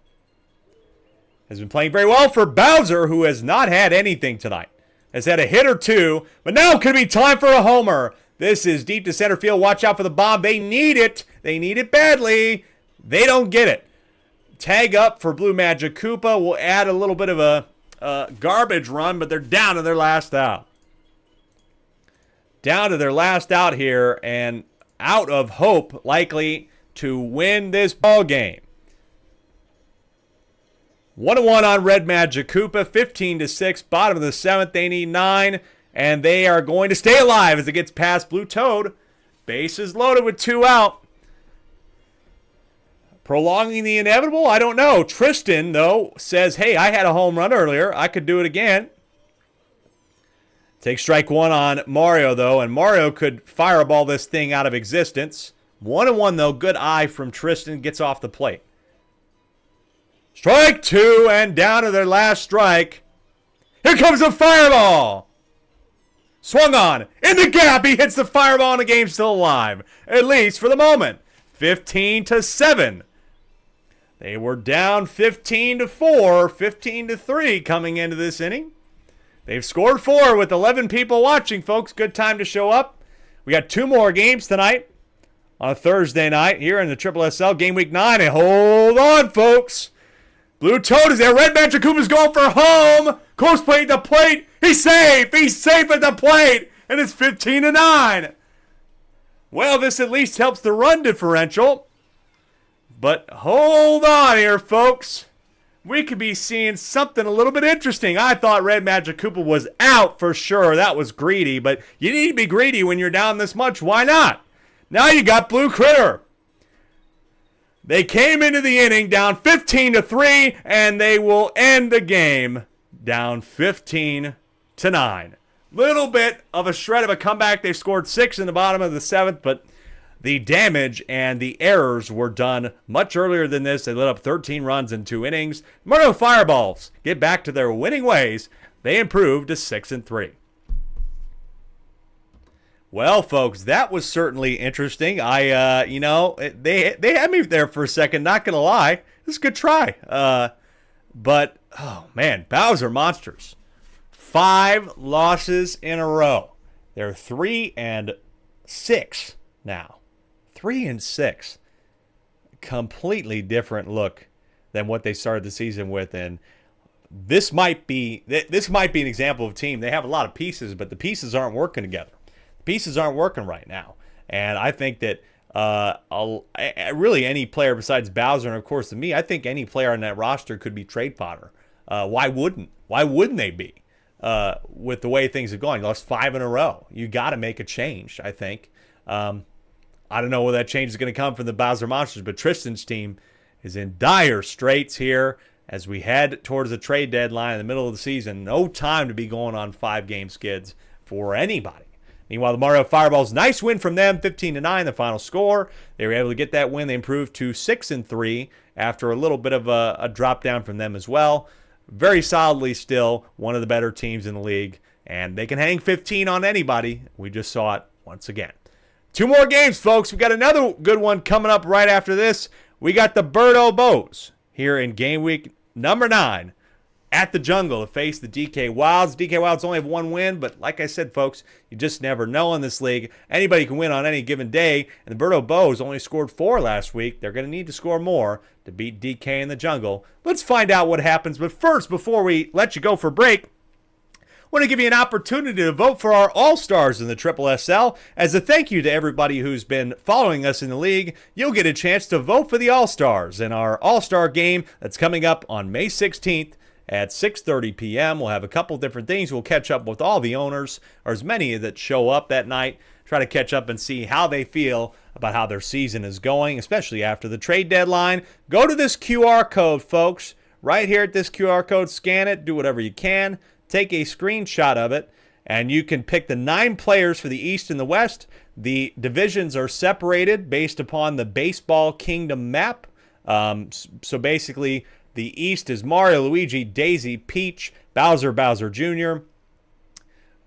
Has been playing very well for Bowser, who has not had anything tonight. Has had a hit or 2, but now could be time for a homer. This is deep to center field. Watch out for the bomb. They need it. They need it badly. They don't get it. Tag up for Blue Magic Koopa. Will add a little bit of a garbage run, but they're down to their last out. Down to their last out here, and out of hope, likely to win this ball game. 1-1 on Red Magic Koopa, 15-6, bottom of the 7th. They need 9, and they are going to stay alive as it gets past Blue Toad. Bases loaded with 2 out. Prolonging the inevitable? I don't know. Tristan, though, says, hey, I had a home run earlier. I could do it again. Take strike 1 on Mario, though, and Mario could fireball this thing out of existence. 1-1, though. Good eye from Tristan. Gets off the plate. Strike 2, and down to their last strike. Here comes a fireball. Swung on. In the gap. He hits the fireball, and the game's still alive. At least for the moment. 15-7. They were down 15-4, 15-3 coming into this inning. They've scored 4 with 11 people watching, folks. Good time to show up. We got 2 more games tonight on a Thursday night here in the SSSL Game Week 9. And hold on, folks. Blue Toad is there. Red Magic Koopa's going for home. Close plate at the plate. He's safe. He's safe at the plate. And it's 15-9. Well, this at least helps the run differential. But hold on here, folks. We could be seeing something a little bit interesting. I thought Red Magic Koopa was out for sure. That was greedy. But you need to be greedy when you're down this much. Why not? Now you got Blue Critter. They came into the inning down 15-3, and they will end the game down 15-9. Little bit of a shred of a comeback. They scored 6 in the bottom of the 7th, but the damage and the errors were done much earlier than this. They lit up 13 runs in 2 innings. Murdo Fireballs get back to their winning ways. They improved to 6-3. Well, folks, that was certainly interesting. They had me there for a second, not going to lie. It was a good try. But, oh, man, Bowser Monsters. 5 losses in a row. They're 3-6 now. 3-6. Completely different look than what they started the season with. And this might be an example of a team. They have a lot of pieces, but the pieces aren't working together. Pieces aren't working right now. And I think that really any player besides Bowser and, of course, me, I think any player on that roster could be trade fodder. Why wouldn't they be? With the way things have gone. You lost 5 in a row. You got to make a change, I think. I don't know where that change is going to come from the Bowser Monsters, but Tristan's team is in dire straits here as we head towards the trade deadline in the middle of the season. No time to be going on 5-game skids for anybody. Meanwhile, the Mario Fireballs, nice win from them, 15-9, the final score. They were able to get that win. They improved to 6-3 after a little bit of a drop down from them as well. Very solidly still one of the better teams in the league, and they can hang 15 on anybody. We just saw it once again. 2 more games, folks. We got another good one coming up right after this. We got the Birdo Bows here in game week number 9. At the Jungle to face the DK Wilds. DK Wilds only have 1 win, but like I said, folks, you just never know in this league. Anybody can win on any given day, and the Birdo Bows only scored 4 last week. They're going to need to score more to beat DK in the Jungle. Let's find out what happens, but first, before we let you go for break, I want to give you an opportunity to vote for our All-Stars in the SSSL. As a thank you to everybody who's been following us in the league, you'll get a chance to vote for the All-Stars in our All-Star game that's coming up on May 16th. At 6:30 p.m. We'll have a couple different things. We'll catch up with all the owners, or as many that show up that night, try to catch up and see how they feel about how their season is going, especially after the trade deadline. Go to this QR code, folks. Right here at this QR code, scan it, do whatever you can, take a screenshot of it, and you can pick the 9 players for the East and the West. The divisions are separated based upon the Baseball Kingdom map. So basically, the East is Mario, Luigi, Daisy, Peach, Bowser, Bowser Jr.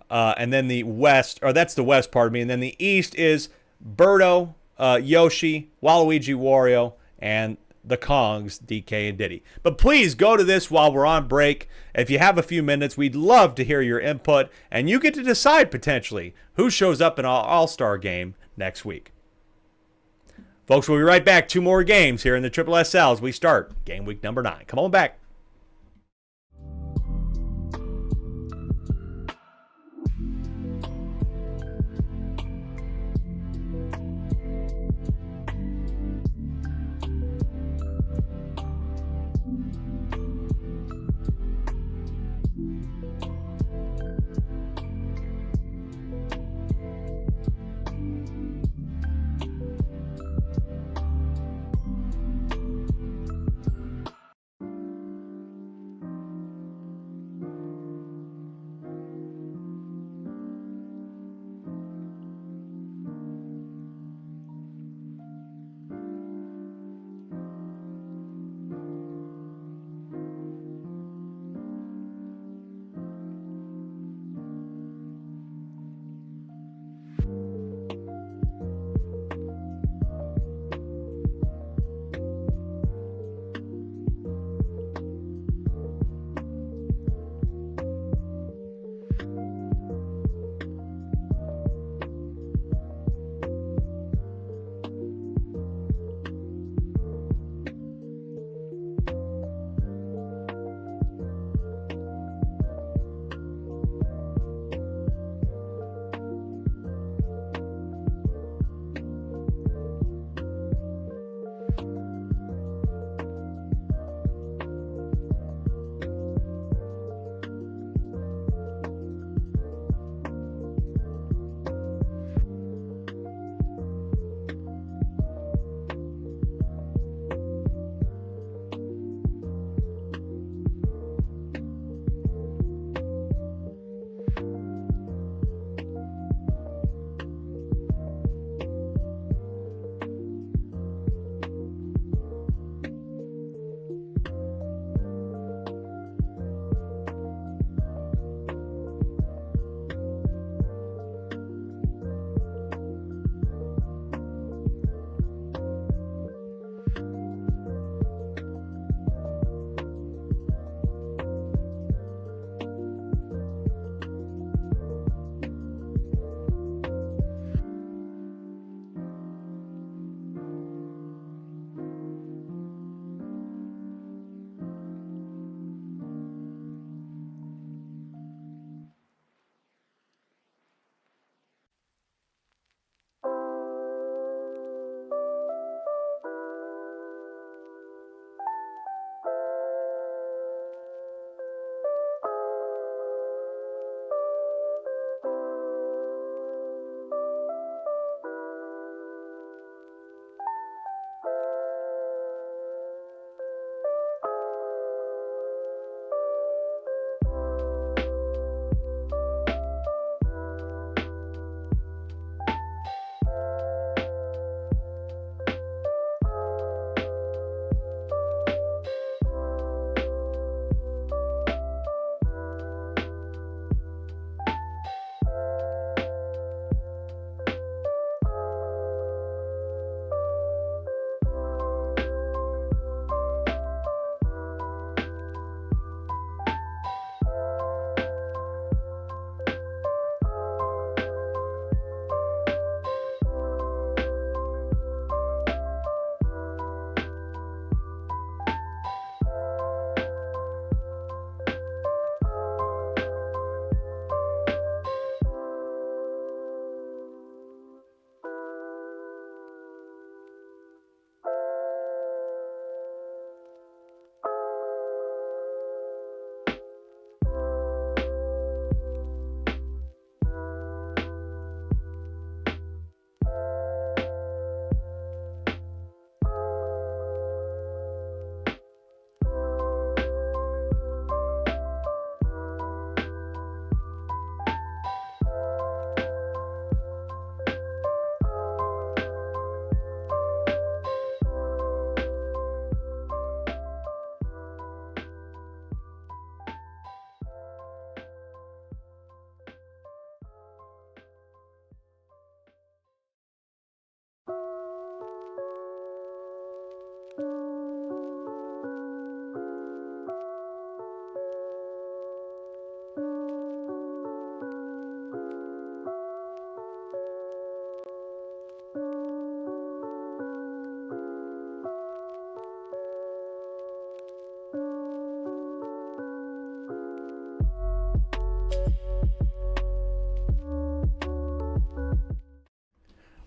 And then the West, or that's the West, pardon me. And then the East is Birdo, Yoshi, Waluigi, Wario, and the Kongs, DK and Diddy. But please go to this while we're on break. If you have a few minutes, we'd love to hear your input. And you get to decide, potentially, who shows up in our All-Star game next week. Folks, we'll be right back. 2 more games here in the SSSL as we start game week number 9. Come on back.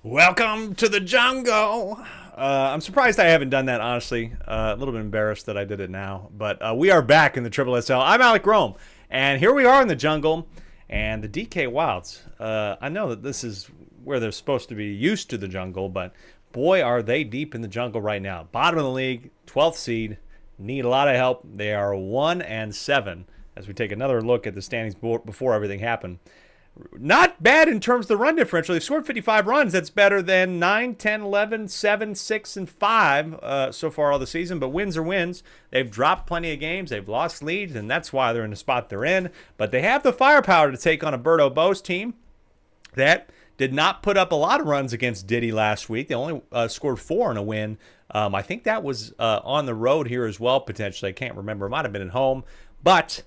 Welcome to the jungle. I'm surprised I haven't done that, honestly. A little bit embarrassed that I did it now. But we are back in the SSSL. I'm Alec Rome. And here we are in the jungle. And the DK Wilds. I know that this is where they're supposed to be used to the jungle. But boy, are they deep in the jungle right now. Bottom of the league, 12th seed. Need a lot of help. They are 1-7 as we take another look at the standings before everything happened. Not bad in terms of the run differential. They've scored 55 runs. That's better than 9, 10, 11, 7, 6, and 5 so far all the season. But wins are wins. They've dropped plenty of games. They've lost leads, and that's why they're in the spot they're in. But they have the firepower to take on a Berto Bo's team that did not put up a lot of runs against Diddy last week. They only scored 4 in a win. I think that was on the road here as well, potentially. I can't remember. It might have been at home. But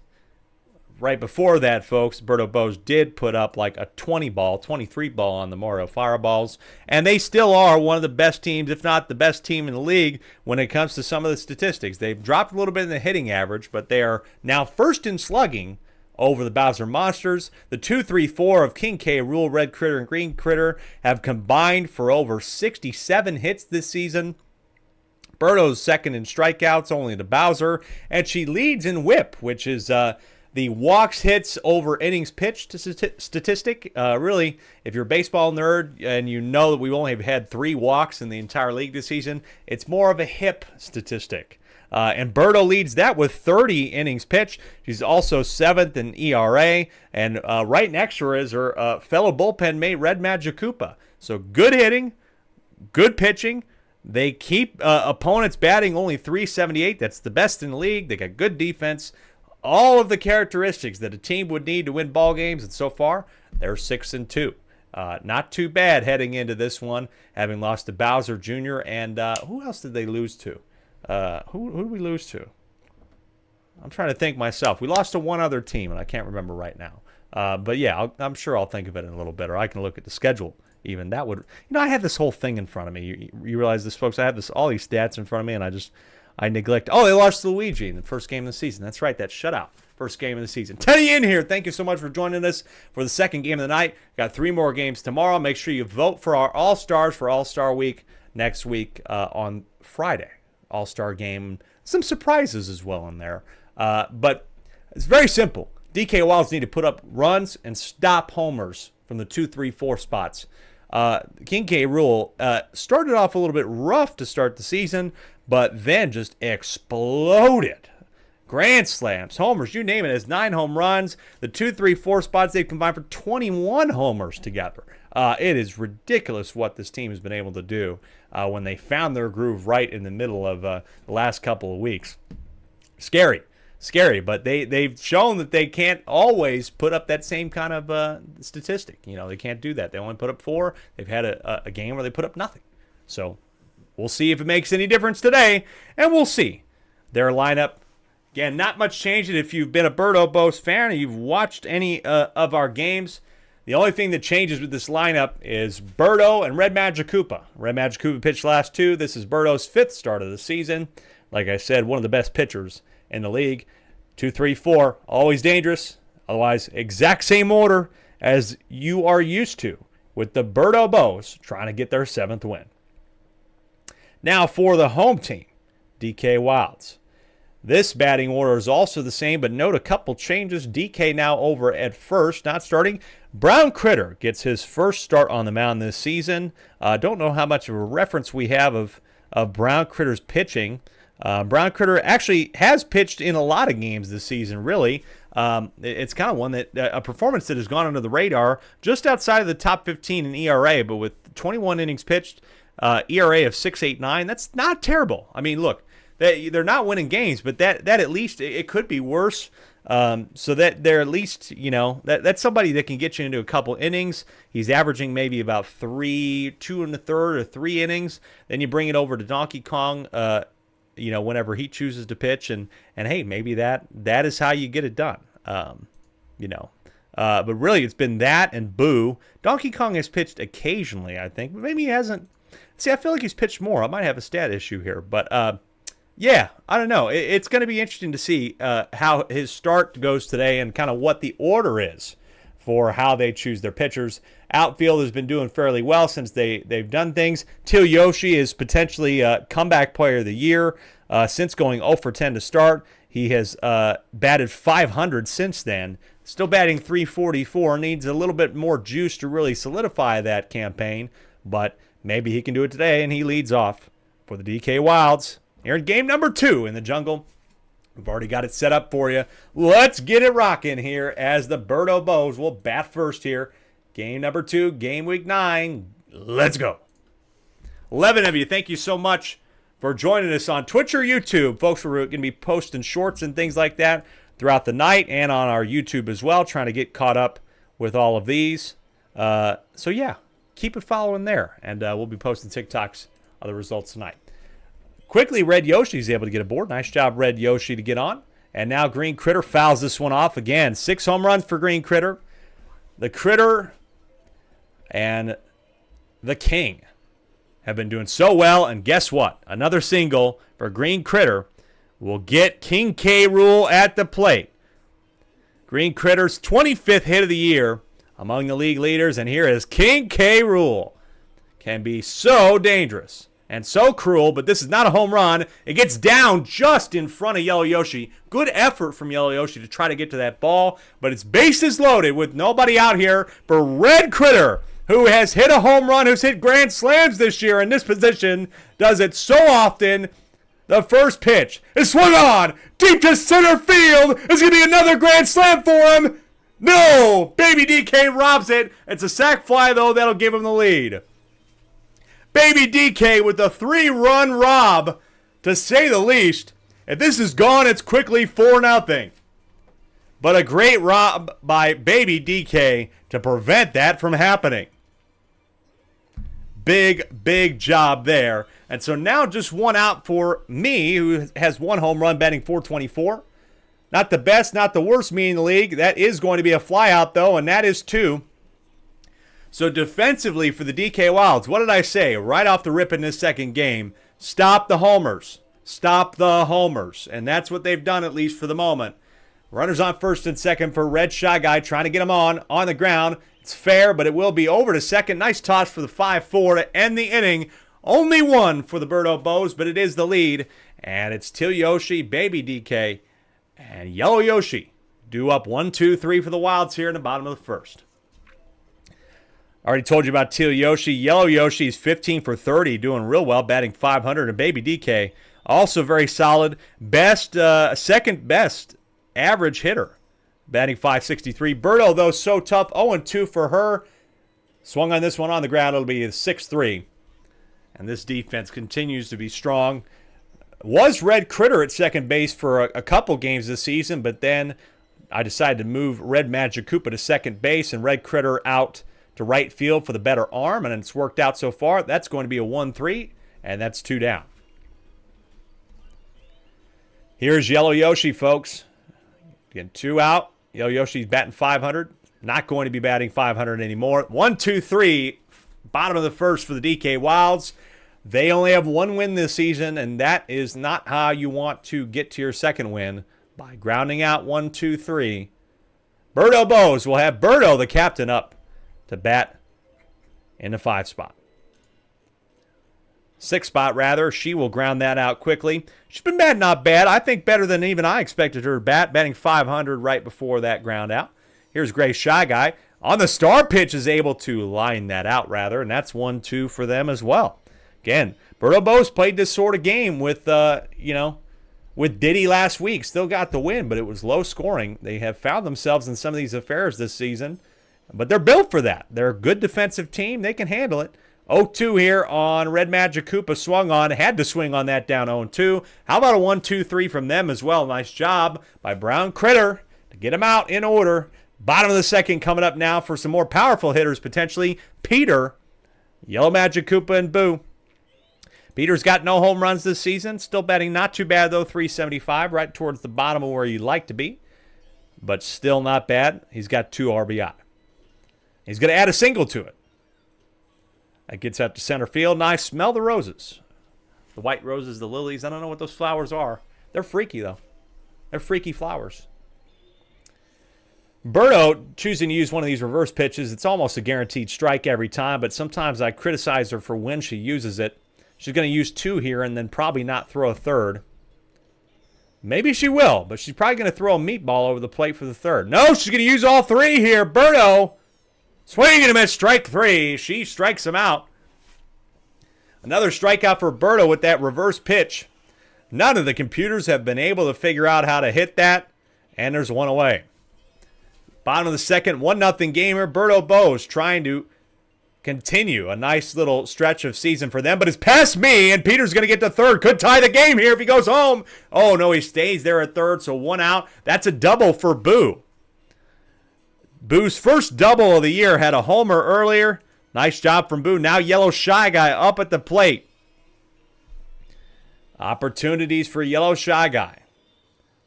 right before that, folks, Berto Bo's did put up like a 23 ball on the Mario Fireballs. And they still are one of the best teams, if not the best team in the league when it comes to some of the statistics. They've dropped a little bit in the hitting average, but they are now first in slugging over the Bowser Monsters. The 2-3-4 of King K. Rool, Red Critter, and Green Critter have combined for over 67 hits this season. Berto's second in strikeouts, only to Bowser. And she leads in whip, which is the walks, hits over innings pitched statistic. Really, if you're a baseball nerd and you know that we only have had 3 walks in the entire league this season, it's more of a hip statistic. And Berto leads that with 30 innings pitched. She's also 7th in ERA. And right next to her is her fellow bullpen mate, Red Magic Koopa. So good hitting, good pitching. They keep opponents batting only .378. That's the best in the league. They got good defense. All of the characteristics that a team would need to win ball games, and so far, they're 6-2. Not too bad heading into this one, having lost to Bowser Jr. And who else did they lose to? Who did we lose to? I'm trying to think myself. We lost to one other team, and I can't remember right now. But yeah, I'm sure I'll think of it in a little bit, or I can look at the schedule even. That would, I have this whole thing in front of me. You realize this, folks? I have all these stats in front of me, and I neglect. Oh, they lost to Luigi in the first game of the season. That's right. That shutout. First game of the season. Teddy in here. Thank you so much for joining us for the second game of the night. Got 3 more games tomorrow. Make sure you vote for our All-Stars for All-Star Week next week on Friday. All-Star game. Some surprises as well in there. But it's very simple. DK Wilds need to put up runs and stop homers from the 2, 3, 4 spots. King K. Rool started off a little bit rough to start the season, but then just exploded. Grand slams, homers, you name it. It has 9 home runs. The 2, 3, 4 spots, they've combined for 21 homers together. It is ridiculous what this team has been able to do when they found their groove right in the middle of the last couple of weeks. Scary, but they've shown that they can't always put up that same kind of statistic. They can't do that. They only put up 4. They've had a game where they put up nothing. So we'll see if it makes any difference today, and we'll see. Their lineup, again, not much changing. If you've been a Berto Bo's fan and you've watched any of our games, the only thing that changes with this lineup is Berto and Red Magic Koopa. Red Magic Koopa pitched last 2. This is Berto's 5th start of the season. Like I said, one of the best pitchers in the league. 2, 3, 4, always dangerous. Otherwise, exact same order as you are used to with the Berto Bo's trying to get their 7th win. Now for the home team, DK Wilds. This batting order is also the same, but note a couple changes. DK now over at first, not starting. Brown Critter gets his first start on the mound this season. Don't know how much of a reference we have of Brown Critter's pitching. Brown Critter actually has pitched in a lot of games this season, really. It's kind of one that a performance that has gone under the radar, just outside of the top 15 in ERA, but with 21 innings pitched, ERA of 6.89. That's not terrible. I mean, look, they're not winning games, but that at least it could be worse. So that they're at least, that's somebody that can get you into a couple innings. He's averaging maybe about 2 1/3 or 3 innings. Then you bring it over to Donkey Kong, whenever he chooses to pitch, and hey, maybe that is how you get it done. But really it's been that and Boo. Donkey Kong has pitched occasionally, I think, but maybe he hasn't. See, I feel like he's pitched more. I might have a stat issue here, but yeah, I don't know. It's going to be interesting to see how his start goes today and kind of what the order is for how they choose their pitchers. Outfield has been doing fairly well since they've done things. Yoshi is potentially a comeback player of the year since going 0 for 10 to start. He has batted 500 since then. Still batting 344. Needs a little bit more juice to really solidify that campaign, but maybe he can do it today, and he leads off for the DK Wilds here in game number 2 in the jungle. We've already got it set up for you. Let's get it rocking here as the Birdo Bows will bat first here. Game number 2, game week 9. Let's go. 11 of you, thank you so much for joining us on Twitch or YouTube. Folks, we're going to be posting shorts and things like that throughout the night and on our YouTube as well, trying to get caught up with all of these. So, yeah, keep it following there, and we'll be posting TikToks of the results tonight. Quickly, Red Yoshi's able to get aboard. Nice job, Red Yoshi, to get on. And now Green Critter fouls this one off again. 6 home runs for Green Critter. The Critter and the King have been doing so well. And guess what? Another single for Green Critter will get King K. Rool at the plate. Green Critter's 25th hit of the year among the league leaders. And here is King K. Rool. Can be so dangerous and so cruel, but this is not a home run. It gets down just in front of Yellow Yoshi. Good effort from Yellow Yoshi to try to get to that ball, but it's bases loaded with nobody out here for Red Critter, who has hit a home run, who's hit grand slams this year in this position, does it so often. The first pitch is swung on, deep to center field. It's going to be another grand slam for him. No! Baby DK robs it. It's a sac fly, though. That'll give him the lead. Baby DK with the 3-run rob, to say the least. If this is gone, it's quickly 4-0. But a great rob by Baby DK to prevent that from happening. Big job there. And so now just one out for me, who has 1 home run, batting .424. Not the best, not the worst me in the league. That is going to be a flyout, though, and that is 2. So defensively for the DK Wilds, what did I say right off the rip in this second game? Stop the homers. Stop the homers. And that's what they've done, at least for the moment. Runners on first and second for Red Shy Guy, trying to get him on the ground. It's fair, but it will be over to second. Nice toss for the 5-4 to end the inning. Only 1 for the Birdo Bows, but it is the lead. And it's Yoshi, Baby DK, and Yellow Yoshi due up 1-2-3 for the Wilds here in the bottom of the first. Already told you about Teal Yoshi. Yellow Yoshi is 15 for 30, doing real well, batting .500. And Baby DK, also very solid. Second best average hitter, batting .563. Birdo, though, so tough. 0-2 for her. Swung on this one on the ground. It'll be 6-3. And this defense continues to be strong. Was Red Critter at second base for a couple games this season, but then I decided to move Red Magic Koopa to second base and Red Critter out to right field for the better arm, and it's worked out so far. That's going to be a 1-3, and that's 2 down. Here's Yellow Yoshi, folks. Again, 2 out. Yellow Yoshi's batting .500. Not going to be batting .500 anymore. 1-2-3, bottom of the first for the DK Wilds. They only have 1 win this season, and that is not how you want to get to your second win, by grounding out 1-2-3. Birdo Bows will have Birdo, the captain, up to bat in the 5 spot. 6 spot, rather. She will ground that out quickly. She's been batting not bad. I think better than even I expected her to bat, batting .500 right before that ground out. Here's Gray Shy Guy. On the star pitch is able to line that out, rather, and that's 1-2 for them as well. Again, Birdo Bows played this sort of game with, with Diddy last week. Still got the win, but it was low scoring. They have found themselves in some of these affairs this season. But they're built for that. They're a good defensive team. They can handle it. 0-2 here on Red Magic Koopa. Swung on. Had to swing on that down 0-2. How about a 1-2-3 from them as well? Nice job by Brown Critter to get him out in order. Bottom of the second coming up now for some more powerful hitters potentially. Peter, Yellow Magic Koopa, and Boo. Peter's got no home runs this season. Still batting not too bad, though, .375. Right towards the bottom of where you'd like to be. But still not bad. He's got 2 RBI. He's going to add a single to it. That gets out to center field. Nice. Smell the roses. The white roses, the lilies. I don't know what those flowers are. They're freaky, though. They're freaky flowers. Berto choosing to use one of these reverse pitches, it's almost a guaranteed strike every time, but sometimes I criticize her for when she uses it. She's going to use 2 here and then probably not throw a third. Maybe she will, but she's probably going to throw a meatball over the plate for the third. No, she's going to use all 3 here. Berto swinging him at strike 3. She strikes him out. Another strikeout for Berto with that reverse pitch. None of the computers have been able to figure out how to hit that, and there's 1 away. Bottom of the second, 1-0 gamer. Berto Bose trying to continue a nice little stretch of season for them, but it's past me, and Peter's going to get to third. Could tie the game here if he goes home. Oh, no, he stays there at third, so 1 out. That's a double for Boo. Boo's first double of the year, had a homer earlier. Nice job from Boo. Now Yellow Shy Guy up at the plate. Opportunities for Yellow Shy Guy.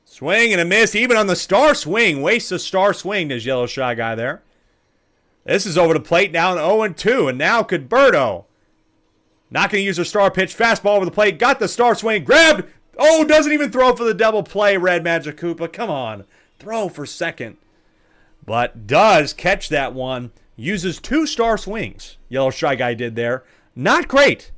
Swing and a miss, even on the star swing. Wastes a star swing, does Yellow Shy Guy there. This is over the plate now, an 0-2, and now could Berto. Not going to use her star pitch. Fastball over the plate, got the star swing, grabbed. Oh, doesn't even throw for the double play, Red Magic Koopa. Come on, throw for second. But does catch that one. Uses 2 star swings, Yellow Shy Guy did there. Not great.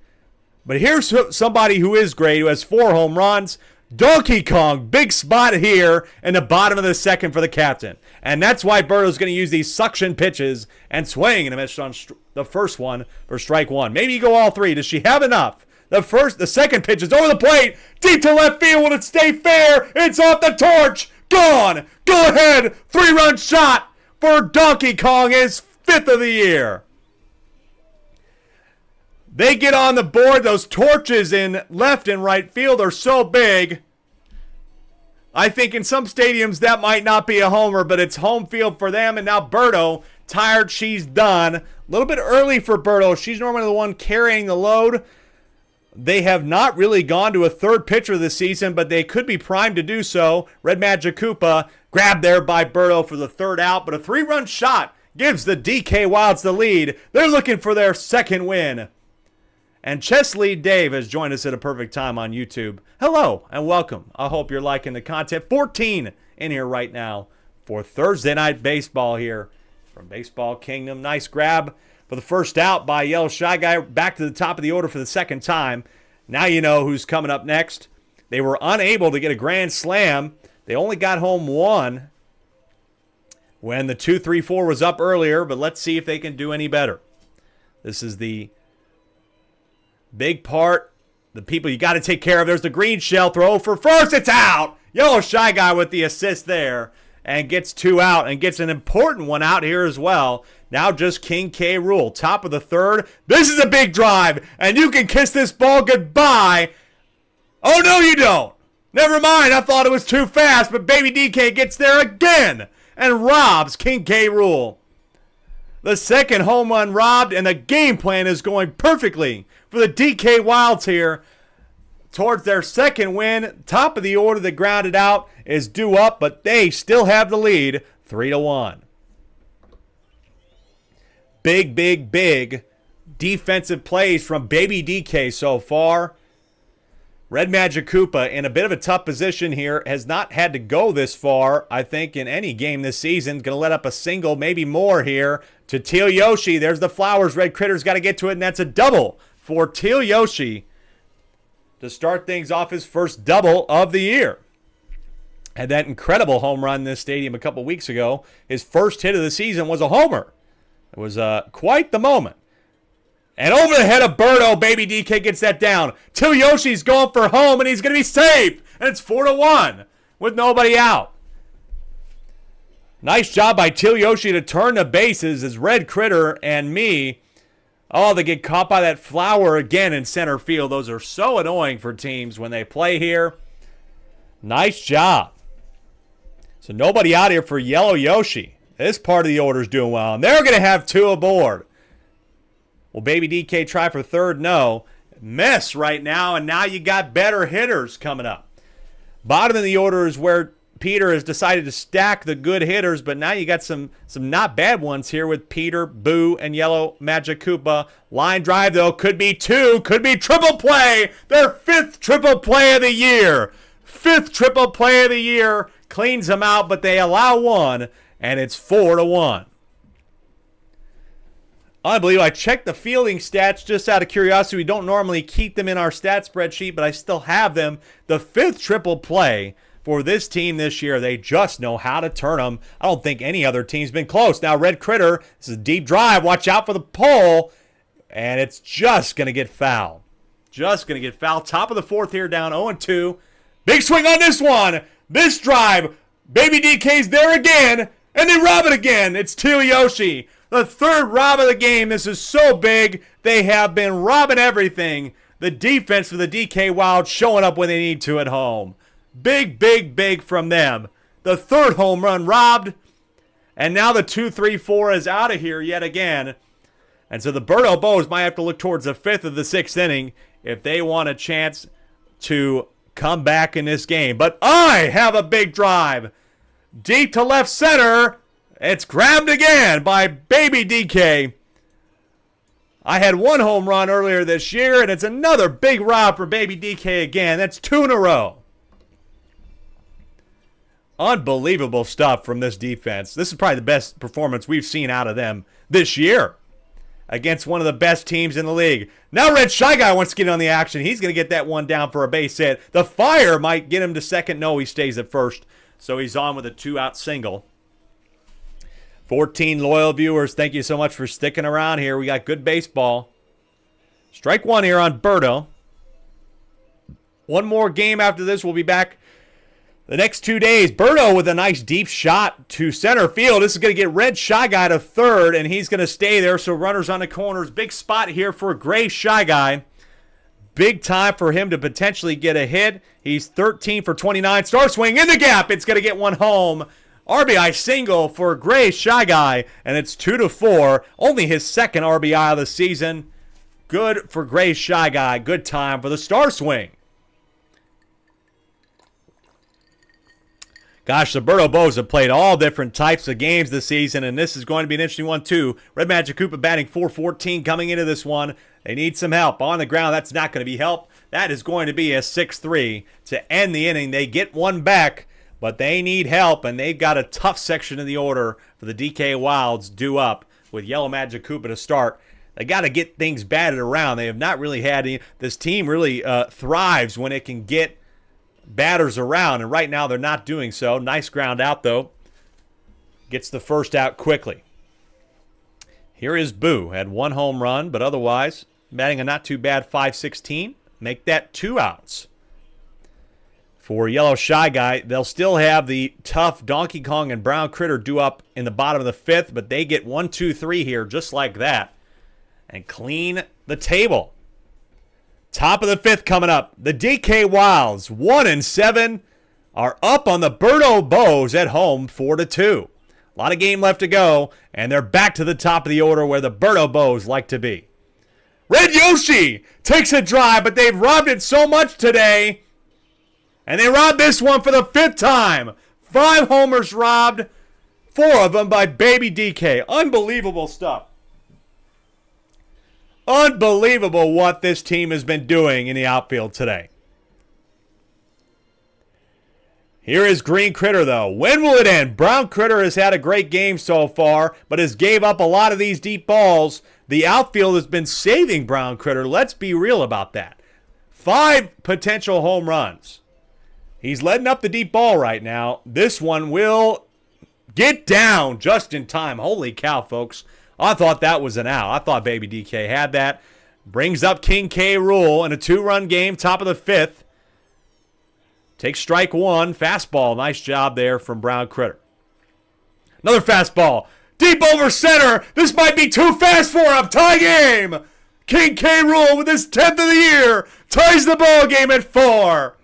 But here's somebody who is great, who has 4 home runs. Donkey Kong, big spot here in the bottom of the second for the captain. And that's why Berto's going to use these suction pitches and swing and a miss on the first one for strike 1. Maybe you go all 3. Does she have enough? The second pitch is over the plate. Deep to left field. Will it stay fair? It's off the torch. Gone. Go ahead. 3-run shot for Donkey Kong, his 5th of the year. They get on the board. Those torches in left and right field are so big. I think in some stadiums that might not be a homer, but it's home field for them. And now Berto, tired, she's done. A little bit early for Berto. She's normally the one carrying the load. They have not really gone to a third pitcher this season, but they could be primed to do so. Red Magic Koopa grabbed there by Berto for the 3rd out, but a 3-run shot gives the DK Wilds the lead. They're looking for their 2nd win. And Chesley Dave has joined us at a perfect time on YouTube. Hello and welcome. I hope you're liking the content. 14 in here right now for Thursday Night Baseball here from Baseball Kingdom. Nice grab for the 1st out by Yellow Shy Guy. Back to the top of the order for the 2nd time. Now you know who's coming up next. They were unable to get a grand slam. They only got home 1 when the 2-3-4 was up earlier, but let's see if they can do any better. This is the big part, the people you got to take care of. There's the green shell throw for first. It's out. Yellow Shy Guy with the assist there and gets 2 out and gets an important one out here as well. Now just King K. Rool. Top of the 3rd. This is a big drive, and you can kiss this ball goodbye. Oh, no, you don't. Never mind. I thought it was too fast, but Baby DK gets there again and robs King K. Rool. The 2nd home run robbed, and the game plan is going perfectly for the DK Wilds here towards their 2nd win. Top of the order, the grounded out is due up, but they still have the lead, 3-1. Big, big, big defensive plays from Baby DK so far. Red Magic Koopa in a bit of a tough position here. Has not had to go this far, I think, in any game this season. Going to let up a single, maybe more here to Teal Yoshi. There's the flowers. Red Critter's got to get to it, and that's a double for Teal Yoshi to start things off, his first double of the year. Had that incredible home run in this stadium a couple weeks ago. His first hit of the season was a homer. It was quite the moment. And over the head of Berto, Baby DK gets that down. Teal Yoshi's going for home, and he's going to be safe. And it's 4-1 with nobody out. Nice job by Teal Yoshi to turn the bases as Red Critter and me. Oh, they get caught by that flower again in center field. Those are so annoying for teams when they play here. Nice job. So nobody out here for Yellow Yoshi. This part of the order is doing well. And they're going to have 2 aboard. Will Baby DK try for 3rd? No. Miss right now, and now you got better hitters coming up. Bottom of the order is where Peter has decided to stack the good hitters, but now you got some not bad ones here with Peter, Boo, and Yellow Magic Koopa. Line drive, though, could be 2, could be triple play. Their 5th triple play of the year. 5th triple play of the year. Cleans them out, but they allow 1. and it's 4-1. Unbelievable. I checked the fielding stats just out of curiosity. We don't normally keep them in our stat spreadsheet, but I still have them. The 5th triple play for this team this year. They just know how to turn them. I don't think any other team's been close. Now, Red Critter, this is a deep drive. Watch out for the pole, and it's just going to get fouled. Just going to get fouled. Top of the 4th here, down 0-2. Big swing on this one. This drive, Baby DK's there again, and they rob it again. It's Yoshi. The 3rd rob of the game. This is so big. They have been robbing everything. The defense for the DK Wild showing up when they need to at home. Big, big, big from them. The 3rd home run robbed. And now the 2-3-4 is out of here yet again. And so the Birdo Bows might have to look towards the 5th of the 6th inning if they want a chance to come back in this game. But I have a big drive. Deep to left center. It's grabbed again by Baby DK. I had 1 home run earlier this year, and it's another big rob for Baby DK again. That's 2 in a row. Unbelievable stuff from this defense. This is probably the best performance we've seen out of them this year against one of the best teams in the league. Now Red Shy Guy wants to get on the action. He's going to get that one down for a base hit. The fire might get him to second. No, he stays at first. So he's on with a 2-out single. 14 loyal viewers, thank you so much for sticking around here. We got good baseball. Strike 1 here on Birdo. One more game after this. We'll be back the next 2 days. Birdo with a nice deep shot to center field. This is going to get Red Shy Guy to 3rd, and he's going to stay there. So runners on the corners. Big spot here for Gray Shy Guy. Big time for him to potentially get a hit. He's 13 for 29. Star swing in the gap. It's going to get one home. RBI single for Gray Shy Guy, and it's 2-4. Only his 2nd RBI of the season. Good for Gray Shy Guy. Good time for the star swing. Gosh, the Birdo Bows have played all different types of games this season, and this is going to be an interesting one too. Red Magic Koopa batting .414 coming into this one. They need some help. On the ground, that's not going to be help. That is going to be a 6-3 to end the inning. They get one back, but they need help, and they've got a tough section of the order for the DK Wilds due up with Yellow Magic Koopa to start. They got to get things batted around. They have not really had any. This team really thrives when it can get batters around, and right now they're not doing so. Nice ground out, though. Gets the first out quickly. Here is Boo. Had 1 home run, but otherwise batting a not too bad .516. Make that 2 outs. For Yellow Shy Guy, they'll still have the tough Donkey Kong and Brown Critter due up in the bottom of the 5th, but they get 1, 2, 3 here just like that and clean the table. Top of the 5th coming up. The DK Wilds, 1-7, are up on the Birdo Bows at home 4-2. A lot of game left to go, and they're back to the top of the order where the Birdo Bows like to be. Red Yoshi takes a drive, but they've robbed it so much today. And they robbed this one for the 5th time. 5 homers robbed, 4 of them by Baby DK. Unbelievable stuff. Unbelievable what this team has been doing in the outfield today. Here is Green Critter, though. When will it end? Brown Critter has had a great game so far, but has gave up a lot of these deep balls. The outfield has been saving Brown Critter. Let's be real about that. 5 potential home runs. He's letting up the deep ball right now. This one will get down just in time. Holy cow, folks. I thought that was an out. I thought Baby DK had that. Brings up King K. Rool in a 2-run game, top of the 5th. Takes strike 1. Fastball. Nice job there from Brown Critter. Another fastball. Deep over center. This might be too fast for him. Tie game. King K. Rool with his 10th of the year. Ties the ball game at 4.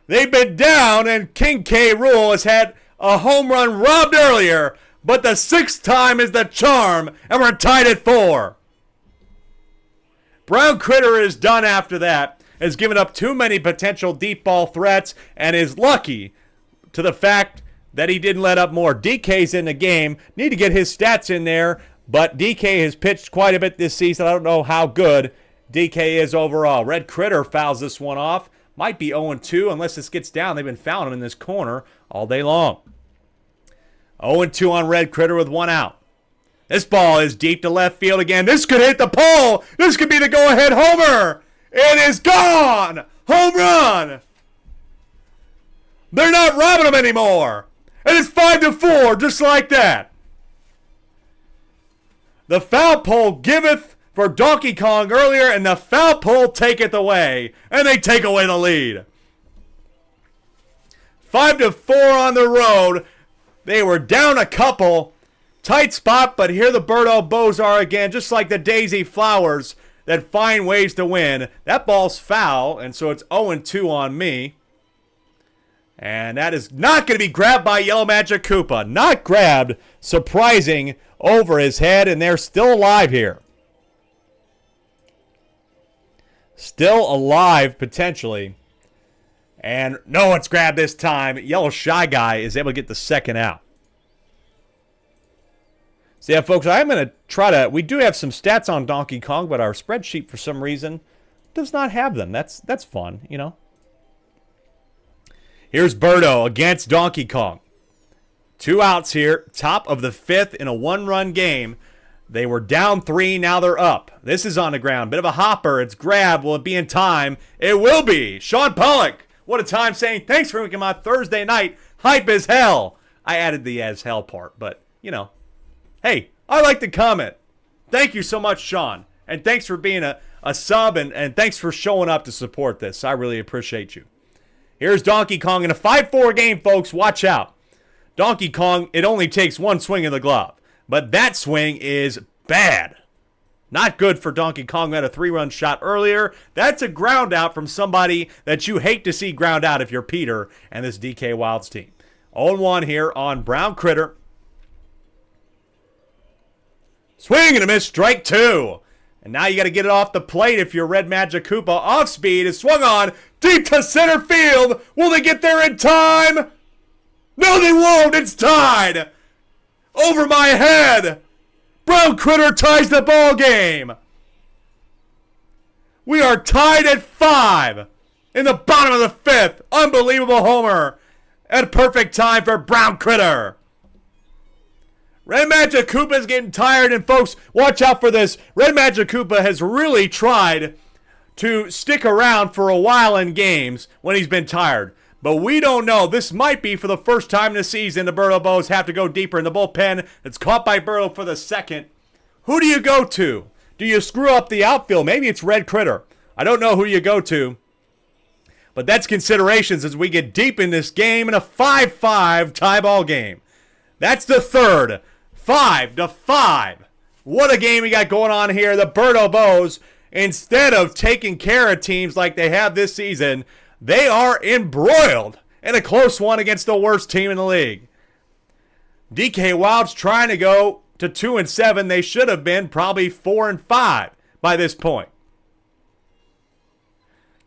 They've been down, and King K. Rool has had a home run robbed earlier, but the 6th time is the charm, and we're tied at 4. Brown Critter is done after that, has given up too many potential deep ball threats, and is lucky to the fact that he didn't let up more. DK's in the game. Need to get his stats in there, but DK has pitched quite a bit this season. I don't know how good DK is overall. Red Critter fouls this one off. Might be 0-2 unless this gets down. They've been fouling him in this corner all day long. 0-2 on Red Critter with one out. This ball is deep to left field again. This could hit the pole. This could be the go-ahead homer. It is gone. Home run. They're not robbing him anymore. And it's 5-4, just like that. The foul pole giveth for Donkey Kong earlier, and the foul pole taketh away. And they take away the lead. 5-4 on the road. They were down a couple. Tight spot, but here the Birdo Bows are again, just like the Daisy Flowers that find ways to win. That ball's foul, and so it's 0-2 on me. And that is not going to be grabbed by Yellow Magic Koopa. Not grabbed. Surprising over his head, and they're still alive here. Still alive, potentially. And no one's grabbed this time. Yellow Shy Guy is able to get the second out. So yeah, folks, I'm going to try to... We do have some stats on Donkey Kong, but our spreadsheet, for some reason, does not have them. That's fun, you know. Here's Birdo against Donkey Kong. 2 outs here. Top of the 5th in a 1-run game. They were down 3. Now they're up. This is on the ground. Bit of a hopper. It's grabbed. Will it be in time? It will be. Sean Pollock. What a time saying thanks for making my Thursday night hype as hell. I added the as hell part, but, you know. Hey, I like the comment. Thank you so much, Sean. And thanks for being a sub, and thanks for showing up to support this. I really appreciate you. Here's Donkey Kong in a 5-4 game, folks. Watch out. Donkey Kong, it only takes one swing of the glove. But that swing is bad. Not good for Donkey Kong. We had a 3-run shot earlier. That's a ground out from somebody that you hate to see ground out if you're Peter and this DK Wilds team. 0-1 here on Brown Critter. Swing and a miss, strike 2. And now you got to get it off the plate if you're Red Magic Koopa. Off speed is swung on deep to center field. Will they get there in time? No, they won't. It's tied. Over my head. Brown Critter ties the ball game. We are tied at 5 in the bottom of the 5th. Unbelievable homer at perfect time for Brown Critter. Red Magic Koopa is getting tired, and folks, watch out for this. Red Magic Koopa has really tried to stick around for a while in games when he's been tired. But we don't know. This might be for the first time this season the Birdo Bows have to go deeper in the bullpen. It's caught by Birdo for the second. Who do you go to? Do you screw up the outfield? Maybe it's Red Critter. I don't know who you go to. But that's considerations as we get deep in this game in a 5-5 tie ball game. That's the third. 5-5. What a game we got going on here. The Birdo Bows, instead of taking care of teams like they have this season, they are embroiled in a close one against the worst team in the league. DK Wilds trying to go to 2-7. They should have been probably 4-5 by this point.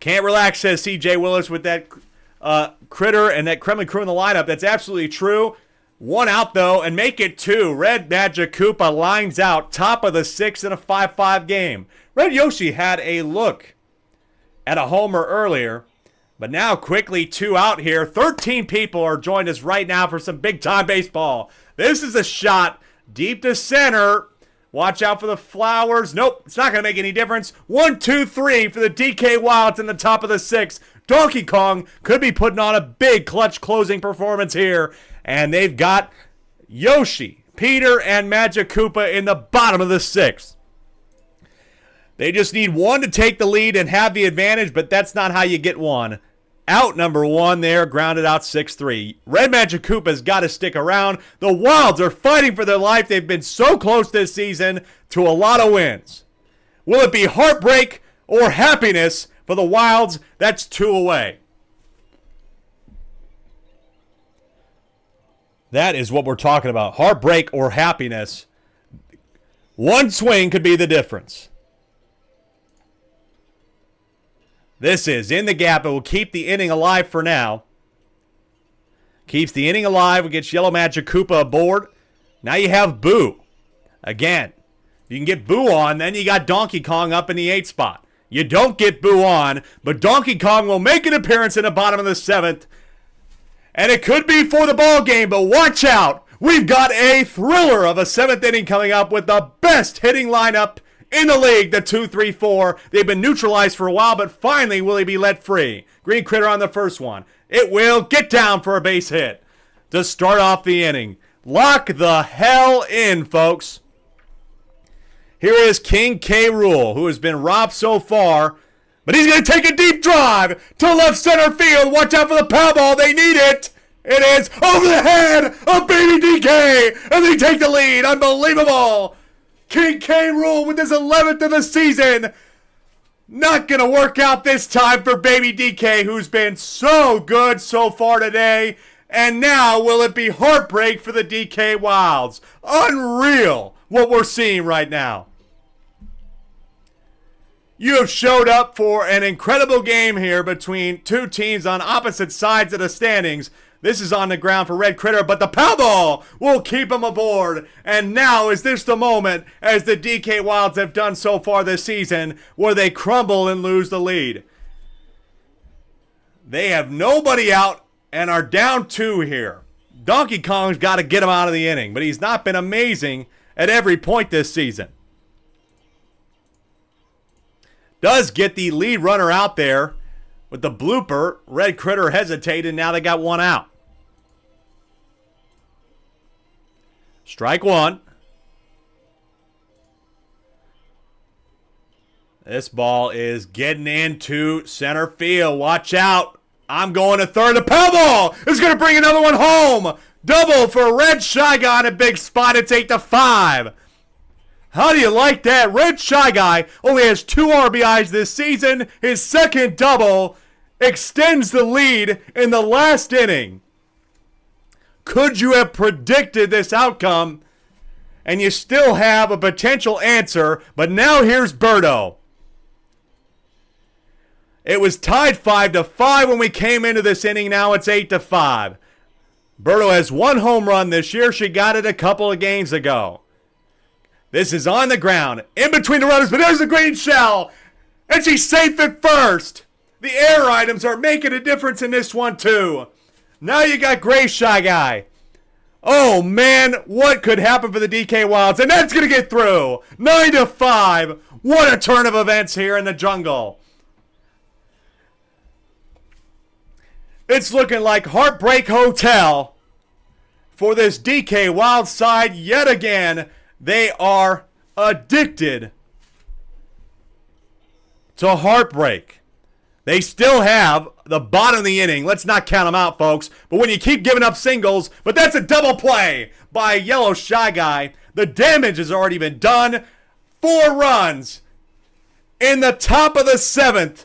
Can't relax, says CJ Willis with that Critter and that Kremlin crew in the lineup. That's absolutely true. 1 out, though, and make it 2. Red Magic Koopa lines out, top of the 6th in a 5-5 game. Red Yoshi had a look at a homer earlier, but now quickly 2 out here. 13 people are joined us right now for some big-time baseball. This is a shot deep to center. Watch out for the flowers. Nope, it's not going to make any difference. 1, 2, 3 for the DK Wilds in the top of the 6th. Donkey Kong could be putting on a big clutch closing performance here. And they've got Yoshi, Peter, and Magic Koopa in the bottom of the 6th. They just need one to take the lead and have the advantage, but that's not how you get one. Out number 1 there, grounded out 6-3. Red Magic Koopa's got to stick around. The Wilds are fighting for their life. They've been so close this season to a lot of wins. Will it be heartbreak or happiness for the Wilds? That's 2 away. That is what we're talking about. Heartbreak or happiness. One swing could be the difference. This is in the gap. It will keep the inning alive for now. Keeps the inning alive. It gets Yellow Magic Koopa aboard. Now you have Boo. Again, you can get Boo on, then you got Donkey Kong up in the 8th spot. You don't get Boo on, but Donkey Kong will make an appearance in the bottom of the 7th. And it could be for the ball game, but watch out. We've got a thriller of a 7th inning coming up with the best hitting lineup in the league, the 2-3-4. They've been neutralized for a while, but finally will he be let free. Green Critter on the first one. It will get down for a base hit to start off the inning. Lock the hell in, folks. Here is King K. Rool, who has been robbed so far, but he's going to take a deep drive to left center field. Watch out for the power ball. They need it. It is over the head of Baby DK, and they take the lead. Unbelievable. King K. Rool with his 11th of the season. Not going to work out this time for Baby DK, who's been so good so far today. And now will it be heartbreak for the DK Wilds? Unreal what we're seeing right now. You have showed up for an incredible game here between two teams on opposite sides of the standings. This is on the ground for Red Critter, but the power ball will keep him aboard. And now is this the moment, as the DK Wilds have done so far this season, where they crumble and lose the lead. They have nobody out and are down 2 here. Donkey Kong's got to get him out of the inning, but he's not been amazing at every point this season. Does get the lead runner out there with the blooper. Red Critter hesitated, now they got one out. Strike one. This ball is getting into center field. Watch out. I'm going to third. The power ball is going to bring another one home. Double for Red Shy Guy in a big spot. It's 8-5. How do you like that? Red Shy Guy only has 2 RBIs this season. His second double extends the lead in the last inning. Could you have predicted this outcome? And you still have a potential answer, but now here's Birdo. It was tied 5-5 when we came into this inning. Now it's 8-5. Birdo has 1 home run this year. She got it a couple of games ago. This is on the ground, in between the runners, but there's the green shell, and she's safe at first. The air items are making a difference in this one too. Now you got Gray Shy Guy. Oh man, what could happen for the DK Wilds? And that's going to get through. 9-5. What a turn of events here in the jungle. It's looking like Heartbreak Hotel for this DK Wild side yet again. They are addicted to heartbreak. They still have the bottom of the inning. Let's not count them out, folks. But when you keep giving up singles, but that's a double play by Yellow Shy Guy. The damage has already been done. 4 runs in the top of the 7th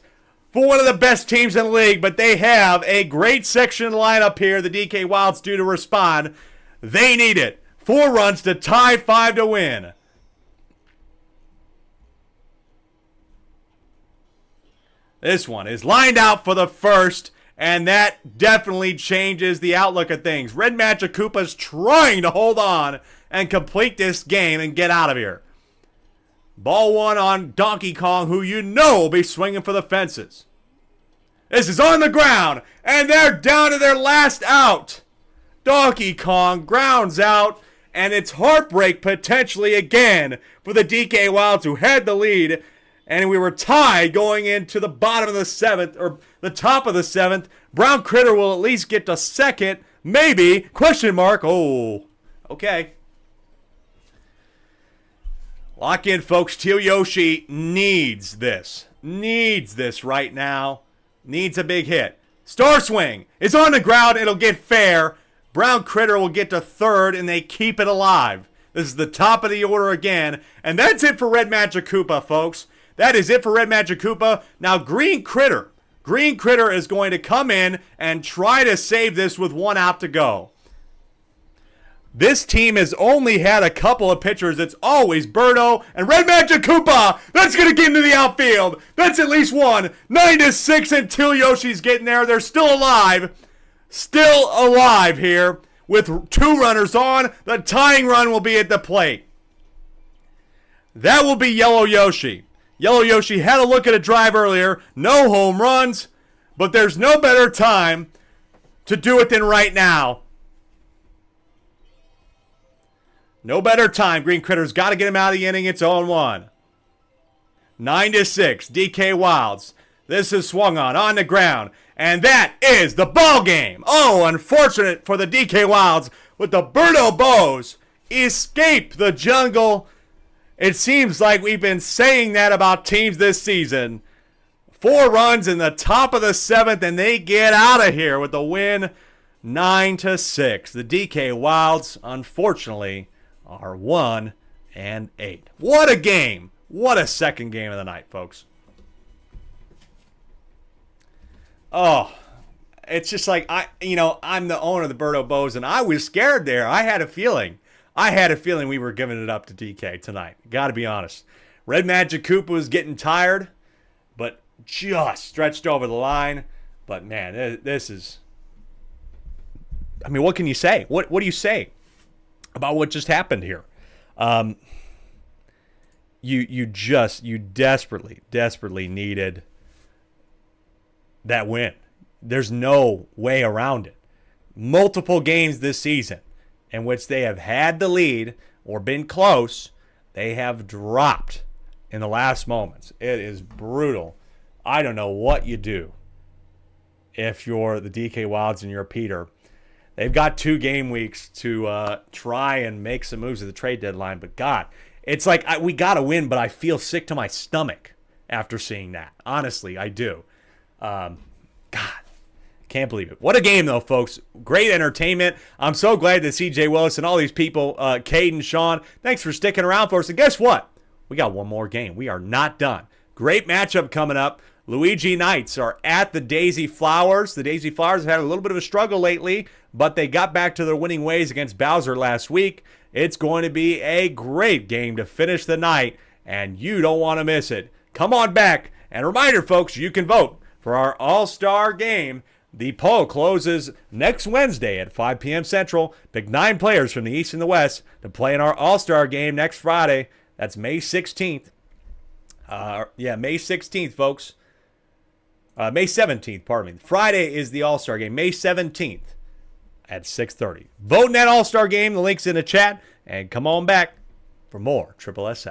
for one of the best teams in the league. But they have a great section lineup here. The DK Wilds do to respond. They need it. 4 runs to tie 5 to win. This one is lined out for the first, and that definitely changes the outlook of things. Red Magic Koopa's trying to hold on and complete this game and get out of here. Ball 1 on Donkey Kong, who you know will be swinging for the fences. This is on the ground, and they're down to their last out. Donkey Kong grounds out, and it's heartbreak potentially again for the DK Wilds, who had the lead. And we were tied going into the bottom of the 7th, or the top of the 7th. Brown Critter will at least get to second. Maybe. Question mark. Oh, okay. Lock in, folks. Teal Yoshi needs this. Needs this right now. Needs a big hit. Star Swing is on the ground. It'll get fair. Brown Critter will get to third, and they keep it alive. This is the top of the order again. And that's it for Red Magic Koopa, folks. That is it for Red Magic Koopa. Now, Green Critter. Green Critter is going to come in and try to save this with 1 out to go. This team has only had a couple of pitchers. It's always Birdo and Red Magic Koopa. That's going to get into the outfield. That's at least 1. 9-6 until Yoshi's getting there. They're still alive. Still alive here with 2 runners on. The tying run will be at the plate. That will be Yellow Yoshi. Yellow Yoshi had a look at a drive earlier. No home runs, but there's no better time to do it than right now. No better time. Green Critters got to get him out of the inning. It's 0-1. 9-6. DK Wilds. This is swung on the ground. And that is the ball game. Oh, unfortunate for the DK Wilds with the Birdo Bows escape the jungle. It seems like we've been saying that about teams this season. 4 runs in the top of the 7th, and they get out of here with the win, 9-6. The DK Wilds, unfortunately, are 1-8. What a game! What a second game of the night, folks. Oh, it's just like I'm the owner of the Birdo Bows, and I was scared there. I had a feeling we were giving it up to DK tonight. Got to be honest. Red Magic Koopa was getting tired, but just stretched over the line. But man, this is. I mean, what can you say? What do you say about what just happened here? You desperately needed that win. There's no way around it. Multiple games this season in which they have had the lead or been close, they have dropped in the last moments. It is brutal. I don't know what you do if you're the DK Wilds and you're Peter. They've got 2 game weeks to try and make some moves at the trade deadline. But, God, it's like we got to win, but I feel sick to my stomach after seeing that. Honestly, I do. God, can't believe it. What a game, though, folks. Great entertainment. I'm so glad that CJ Willis and all these people, Caden, Sean, thanks for sticking around for us. And guess what? We got one more game. We are not done. Great matchup coming up. Luigi Knights are at the Daisy Flowers. The Daisy Flowers have had a little bit of a struggle lately, but they got back to their winning ways against Bowser last week. It's going to be a great game to finish the night, and you don't want to miss it. Come on back. And a reminder, folks, you can vote for our All-Star game. The poll closes next Wednesday at 5 p.m. Central. Pick 9 players from the East and the West to play in our All-Star game next Friday. That's May 16th. May 16th, folks. May 17th, pardon me. Friday is the All-Star game, May 17th at 6:30. Vote in that All-Star game. The link's in the chat. And come on back for more Triple SL.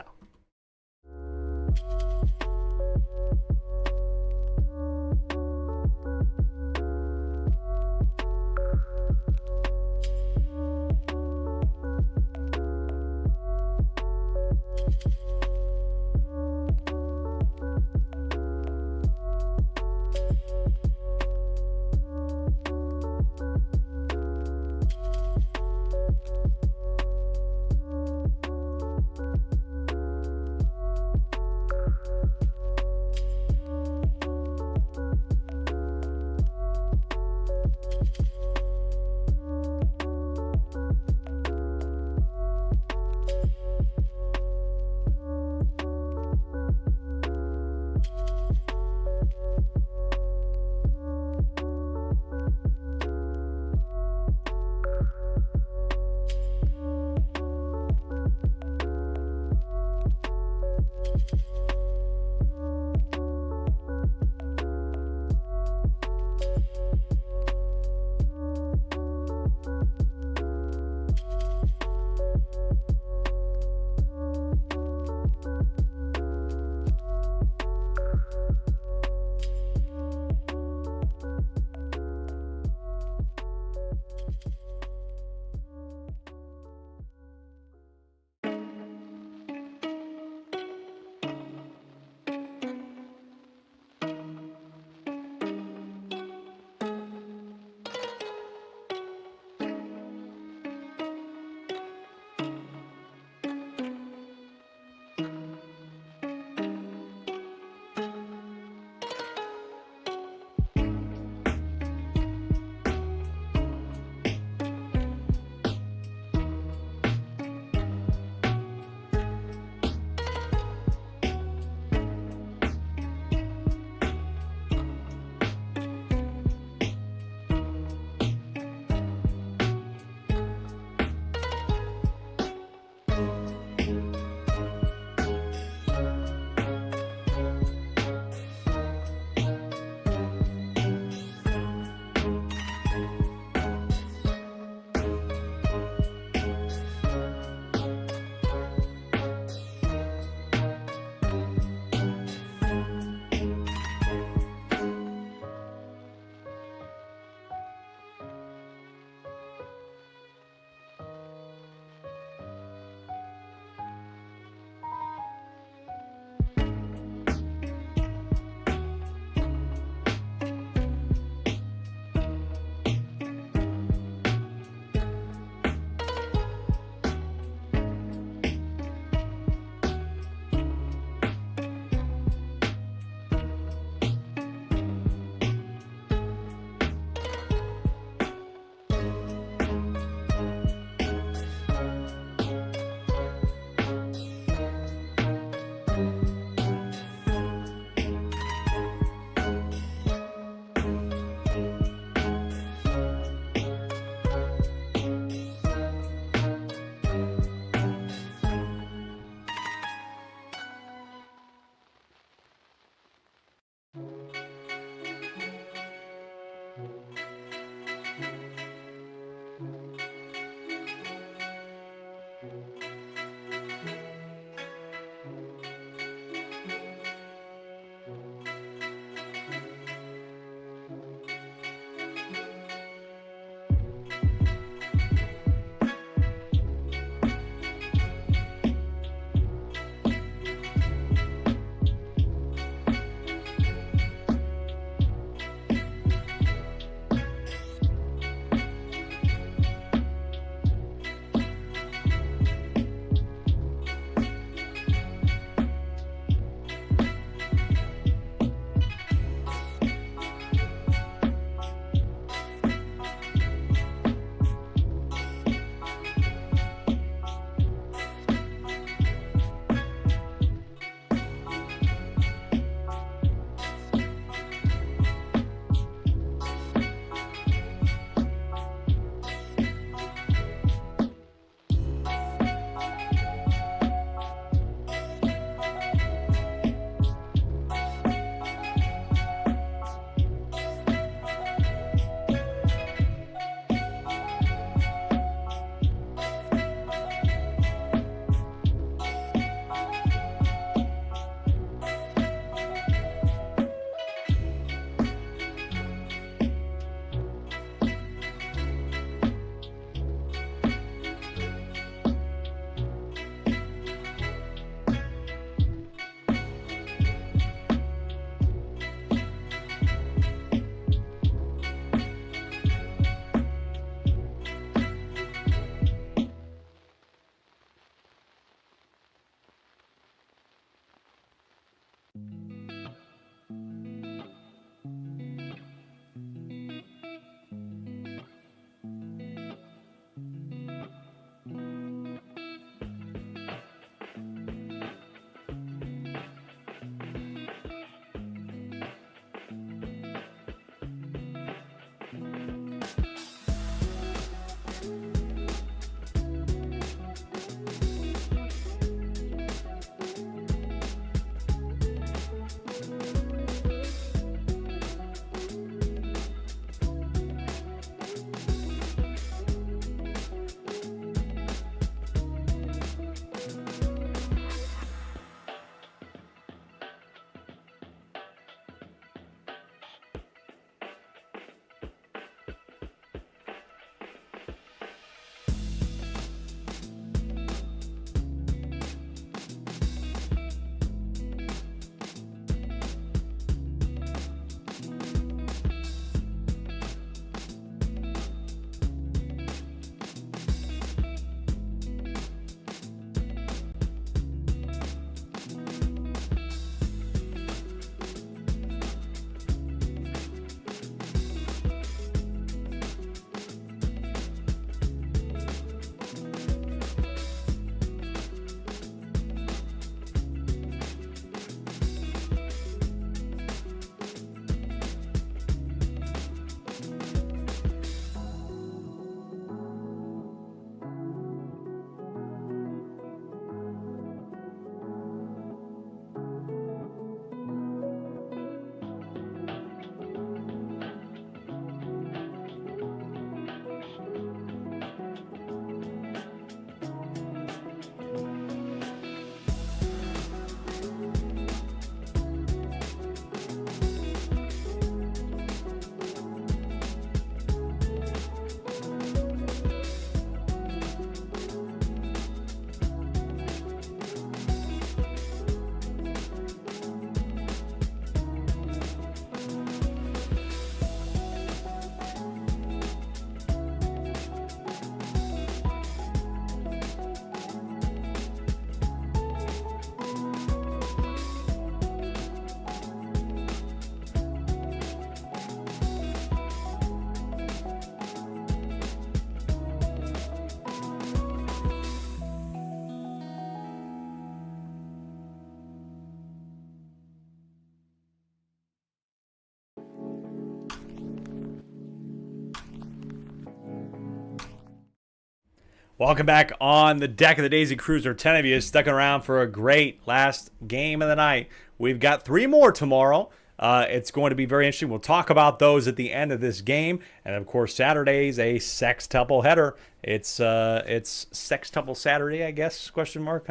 Welcome back on the deck of the Daisy Cruiser. 10 of you sticking around for a great last game of the night. We've got 3 more tomorrow. It's going to be very interesting. We'll talk about those at the end of this game. And, of course, Saturday's a sextuple header. It's sextuple Saturday, I guess, question mark.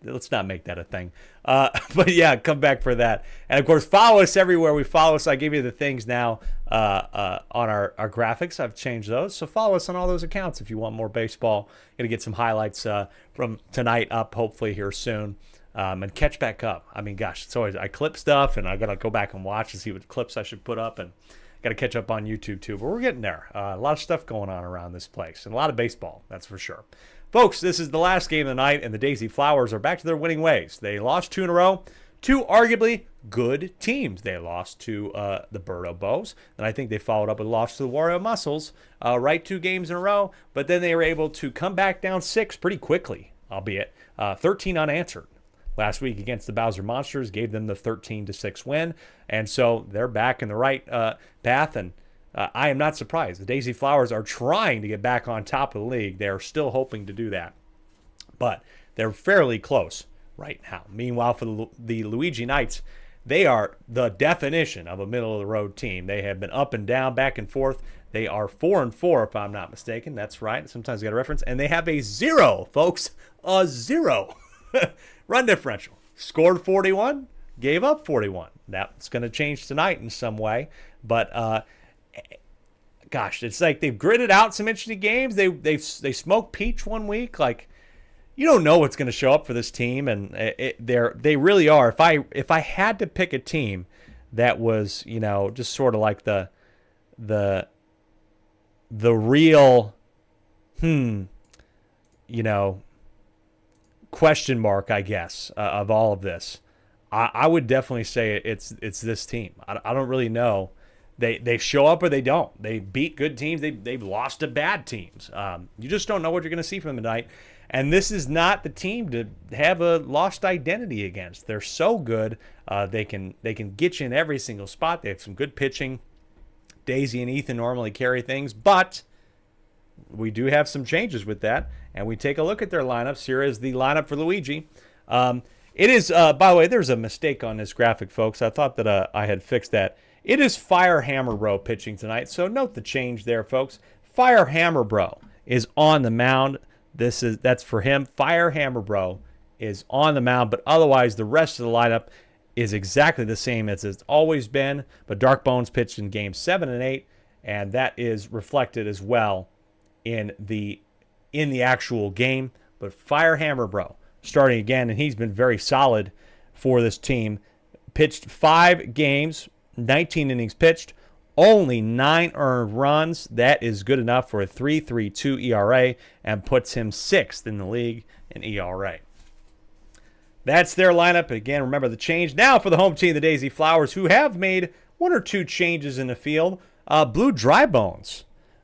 Let's not make that a thing. But, yeah, come back for that. And, of course, follow us everywhere we follow us. I give you the things now on our graphics. I've changed those. So follow us on all those accounts if you want more baseball. Going to get some highlights from tonight up, hopefully, here soon. And catch back up. I mean, gosh, it's always, I clip stuff, and I got to go back and watch and see what clips I should put up, and got to catch up on YouTube too. But we're getting there. A lot of stuff going on around this place, and a lot of baseball, that's for sure. Folks, this is the last game of the night, and the Daisy Flowers are back to their winning ways. They lost 2 in a row. 2 arguably good teams. They lost to the Birdo Bows, and I think they followed up with a loss to the Wario Muscles, right 2 games in a row, but then they were able to come back down 6 pretty quickly, albeit 13 unanswered. Last week against the Bowser Monsters gave them the 13-6 win, and so they're back in the right path, and I am not surprised. The Daisy Flowers are trying to get back on top of the league. They are still hoping to do that, but they're fairly close right now. Meanwhile, for the Luigi Knights, they are the definition of a middle-of-the-road team. They have been up and down, back and forth. They are 4-4, if I'm not mistaken. That's right. Sometimes I got a reference. And they have a 0, folks. A 0. Run differential. Scored 41, gave up 41. That's going to change tonight in some way. But, gosh, it's like they've gritted out some interesting games. They smoked Peach one week. Like, you don't know what's going to show up for this team, and they really are. If I had to pick a team that was, just sort of like the real, question mark, I guess, of all of this, I would definitely say it's this team. I don't really know. They show up or they don't. They beat good teams. They've lost to bad teams. You just don't know what you're going to see from them tonight. And this is not the team to have a lost identity against. They're so good. They can get you in every single spot. They have some good pitching. Daisy and Ethan normally carry things, but we do have some changes with that. And we take a look at their lineups. Here is the lineup for Luigi. It is, by the way, there's a mistake on this graphic, folks. I thought that I had fixed that. It is Fire Hammer Bro pitching tonight. So note the change there, folks. Fire Hammer Bro is on the mound. That's for him. Fire Hammer Bro is on the mound, but otherwise the rest of the lineup is exactly the same as it's always been. But Dark Bones pitched in games 7 and 8, and that is reflected as well in the actual game. But Fire Hammer Bro starting again, and he's been very solid for this team. Pitched 5 games, 19 innings pitched, only 9 earned runs. That is good enough for a 3.32 ERA and puts him 6th in the league in ERA. That's their lineup. Again, remember the change now for the home team, the Daisy Flowers, who have made 1 or 2 changes in the field. Blue Drybones,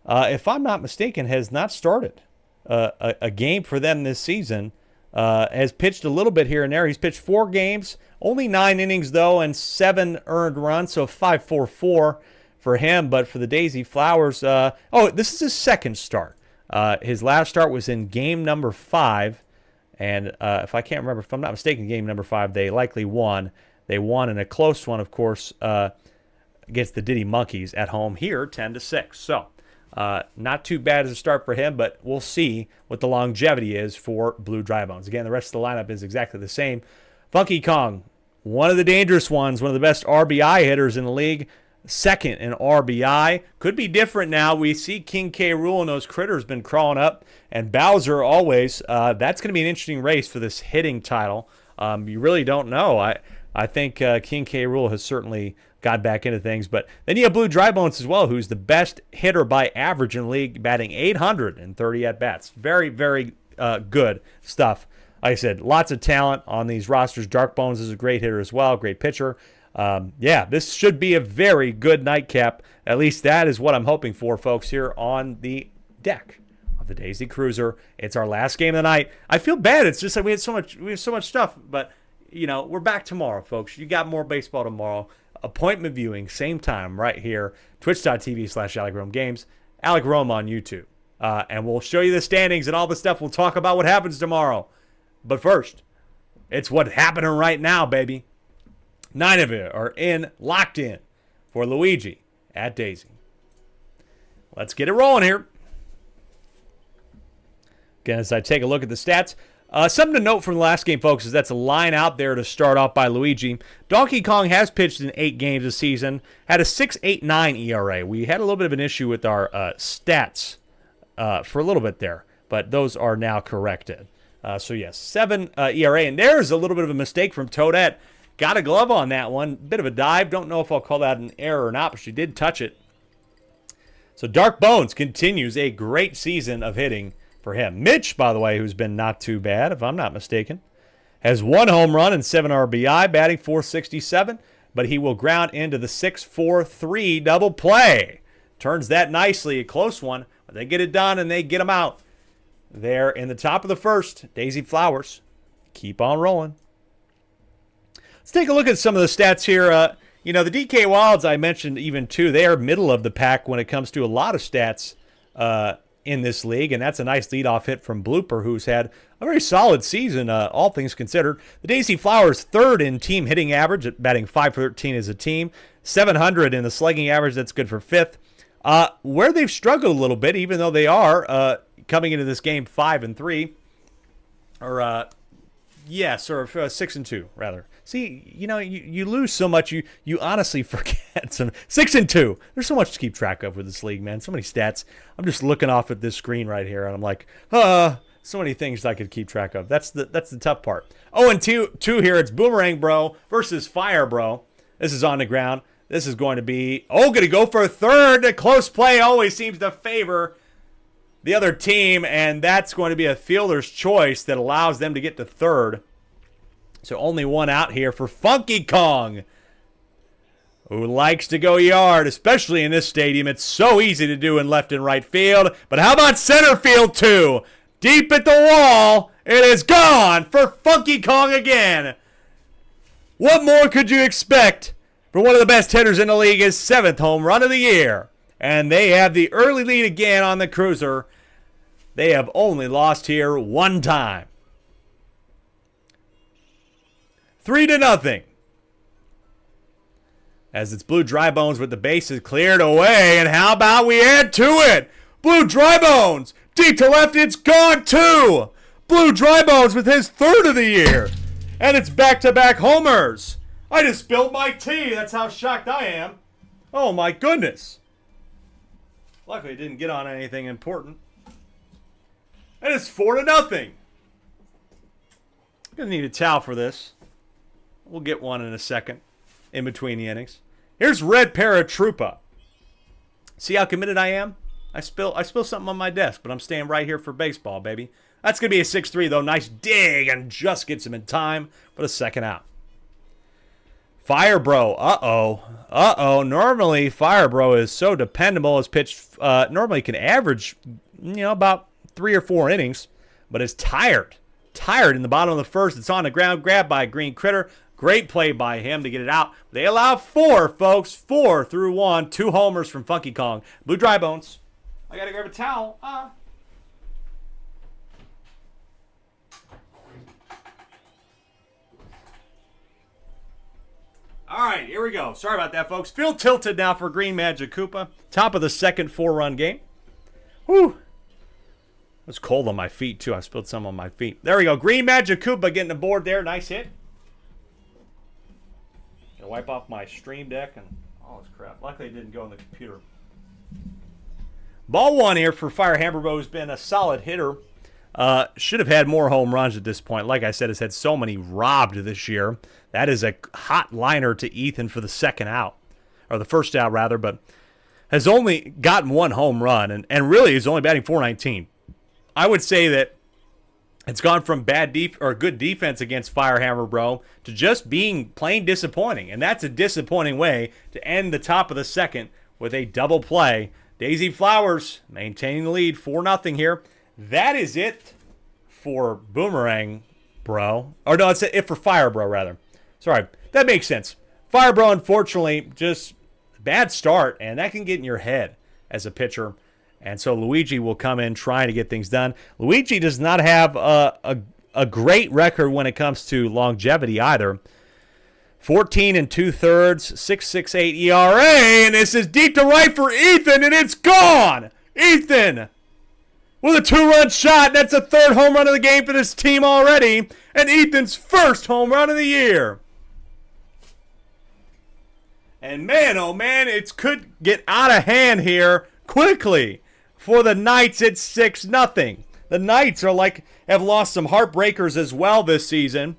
if I'm not mistaken, has not started a game for them this season. Has pitched a little bit here and there. He's pitched 4 games, only 9 innings, though, and 7 earned runs, so 5.44 for him. But for the Daisy Flowers, this is his second start. His last start was in game number 5, and if I'm not mistaken, game number 5, they likely won. They won in a close one, of course, against the Diddy Monkeys at home here, 10-6. So not too bad as a start for him, but we'll see what the longevity is for Blue Drybones. Again, the rest of the lineup is exactly the same. Funky Kong, one of the dangerous ones, one of the best RBI hitters in the league, second in RBI. Could be different now. We see King K. Rool and those critters been crawling up, and Bowser always. That's going to be an interesting race for this hitting title. You really don't know. I think King K. Rool has certainly got back into things. But then you have Blue Drybones as well, who's the best hitter by average in the league, batting 830 at-bats. Very, very good stuff. Like I said, lots of talent on these rosters. Dark Bones is a great hitter as well, great pitcher. This should be a very good nightcap. At least that is what I'm hoping for, folks, here on the deck of the Daisy Cruiser. It's our last game of the night. I feel bad. It's just like we have so much stuff, but we're back tomorrow, folks. You got more baseball tomorrow. Appointment viewing, same time, right here. Twitch.tv/AlecRomeGames. Alec Rome on YouTube. And we'll show you the standings and all the stuff. We'll talk about what happens tomorrow. But first, it's what's happening right now, baby. 9 of you are locked in for Luigi at Daisy. Let's get it rolling here. Again, as I take a look at the stats, something to note from the last game, folks, is that's a line out there to start off by Luigi. Donkey Kong has pitched in 8 games this season, had a 6.89 ERA. We had a little bit of an issue with our stats for a little bit there, but those are now corrected. So, yes, 7 ERA, and there's a little bit of a mistake from Toadette. Got a glove on that one. Bit of a dive. Don't know if I'll call that an error or not, but she did touch it. So Dark Bones continues a great season of hitting for him. Mitch, by the way, who's been not too bad, if I'm not mistaken, has 1 home run and 7 RBI, batting .467, but he will ground into the 6-4-3 double play. Turns that nicely, a close one, but they get it done and they get him out. There in the top of the first, Daisy Flowers keep on rolling. Let's take a look at some of the stats here. The DK Wilds I mentioned even too, they are middle of the pack when it comes to a lot of stats in this league, and that's a nice leadoff hit from Blooper, who's had a very solid season, all things considered. The Daisy Flowers third in team hitting average, at batting .513 as a team, 700 in the slugging average. That's good for 5th. Where they've struggled a little bit, even though they are coming into this game 5-3, or 6-2 rather. See, you lose so much, you honestly forget. 6-2. There's so much to keep track of with this league, man. So many stats. I'm just looking off at this screen right here, and I'm like, so many things I could keep track of. That's the tough part. 0-2 here. It's Boomerang Bro versus Fire Bro. This is on the ground. This is going to be, going to go for a third. The close play always seems to favor the other team, and that's going to be a fielder's choice that allows them to get to third. So only one out here for Funky Kong, who likes to go yard, especially in this stadium. It's so easy to do in left and right field. But how about center field, too? Deep at the wall, it is gone for Funky Kong again. What more could you expect for one of the best hitters in the league? His 7th home run of the year. And they have the early lead again on the cruiser. They have only lost here 1 time. 3-0. As it's Blue Dry Bones with the bases cleared away. And how about we add to it? Blue Dry Bones. Deep to left, it's gone too. Blue Dry Bones with his 3rd of the year. And it's back-to-back homers. I just spilled my tea. That's how shocked I am. Oh, my goodness. Luckily, it didn't get on anything important. And it's 4-0. Gonna need a towel for this. We'll get one in a second in between the innings. Here's Red Paratroopa. See how committed I am? I spill something on my desk, but I'm staying right here for baseball, baby. That's going to be a 6-3, though. Nice dig, and just gets him in time for the second out. Fire Bro. Normally, Fire Bro is so dependable. His pitch normally can average, about 3 or 4 innings, but is tired. Tired in the bottom of the first. It's on the ground, grabbed by a Green Critter. Great play by him to get it out. They allow 4, folks. 4 through 1. 2 homers from Funky Kong. Blue Dry Bones. I got to grab a towel. All right, here we go. Sorry about that, folks. Field tilted now for Green Magic Koopa. Top of the second 4-run game. Whew. It was cold on my feet, too. I spilled some on my feet. There we go. Green Magic Koopa getting aboard there. Nice hit. Gonna wipe off my stream deck and all this crap. Luckily, it didn't go in the computer. Ball 1 here for Fire Hamburgo, who's been a solid hitter. Should have had more home runs at this point. Like I said, has had so many robbed this year. That is a hot liner to Ethan for the second out. Or the first out, rather. But has only gotten 1 home run. And really is only batting .419. I would say that it's gone from good defense against Firehammer Bro to just being plain disappointing. And that's a disappointing way to end the top of the second with a double play. Daisy Flowers maintaining the lead, 4-0 here. That is it for Boomerang Bro. Or no, it's it for Fire Bro, rather. Sorry, that makes sense. Fire Bro, unfortunately, just bad start, and that can get in your head as a pitcher. And so Luigi will come in trying to get things done. Luigi does not have a great record when it comes to longevity either. 14 2/3, 6.68 ERA, and this is deep to right for Ethan, and it's gone! Ethan with a 2-run shot. That's the third home run of the game for this team already, and Ethan's first home run of the year. And man, oh man, it could get out of hand here quickly. For the Knights, it's 6-0. The Knights have lost some heartbreakers as well this season.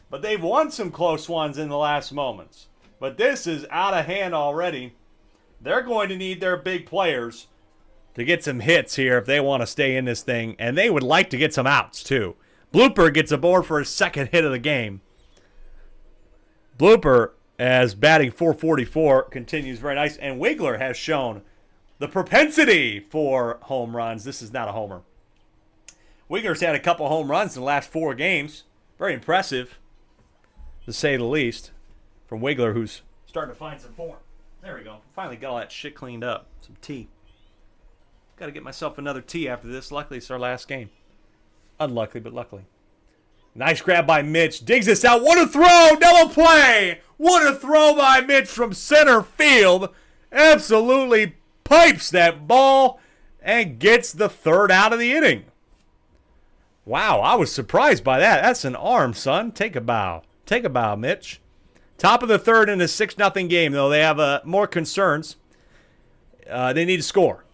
But they've won some close ones in the last moments. But this is out of hand already. They're going to need their big players to get some hits here if they want to stay in this thing. And they would like to get some outs, too. Blooper gets aboard for his second hit of the game. Blooper, as batting .444, continues very nice. And Wiggler has shown the propensity for home runs. This is not a homer. Wiggler's had a couple home runs in the last 4 games. Very impressive, to say the least, from Wiggler, who's starting to find some form. There we go. Finally got all that shit cleaned up. Some tea. Got to get myself another tea after this. Luckily, it's our last game. Unluckily, but luckily. Nice grab by Mitch. Digs this out. What a throw! Double play! What a throw by Mitch from center field. Absolutely pipes that ball and gets the third out of the inning. Wow, I was surprised by that. That's an arm, son. Take a bow. Take a bow, Mitch. Top of the third in a 6-0 game, though. They have more concerns. They need to score.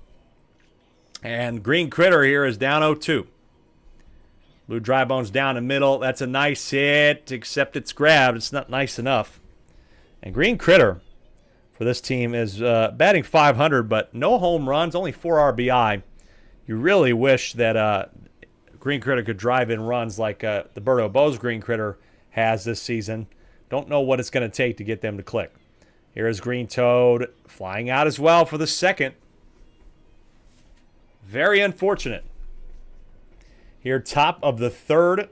And Green Critter here is down 0-2. Blue Dry Bones down the middle. That's a nice hit, except it's grabbed. It's not nice enough. And Green Critter for this team is batting .500, but no home runs, only 4 RBI. You really wish that Green Critter could drive in runs like the Berto Bose Green Critter has this season. Don't know what it's going to take to get them to click. Here is Green Toad flying out as well for the second. Very unfortunate. Here, top of the third.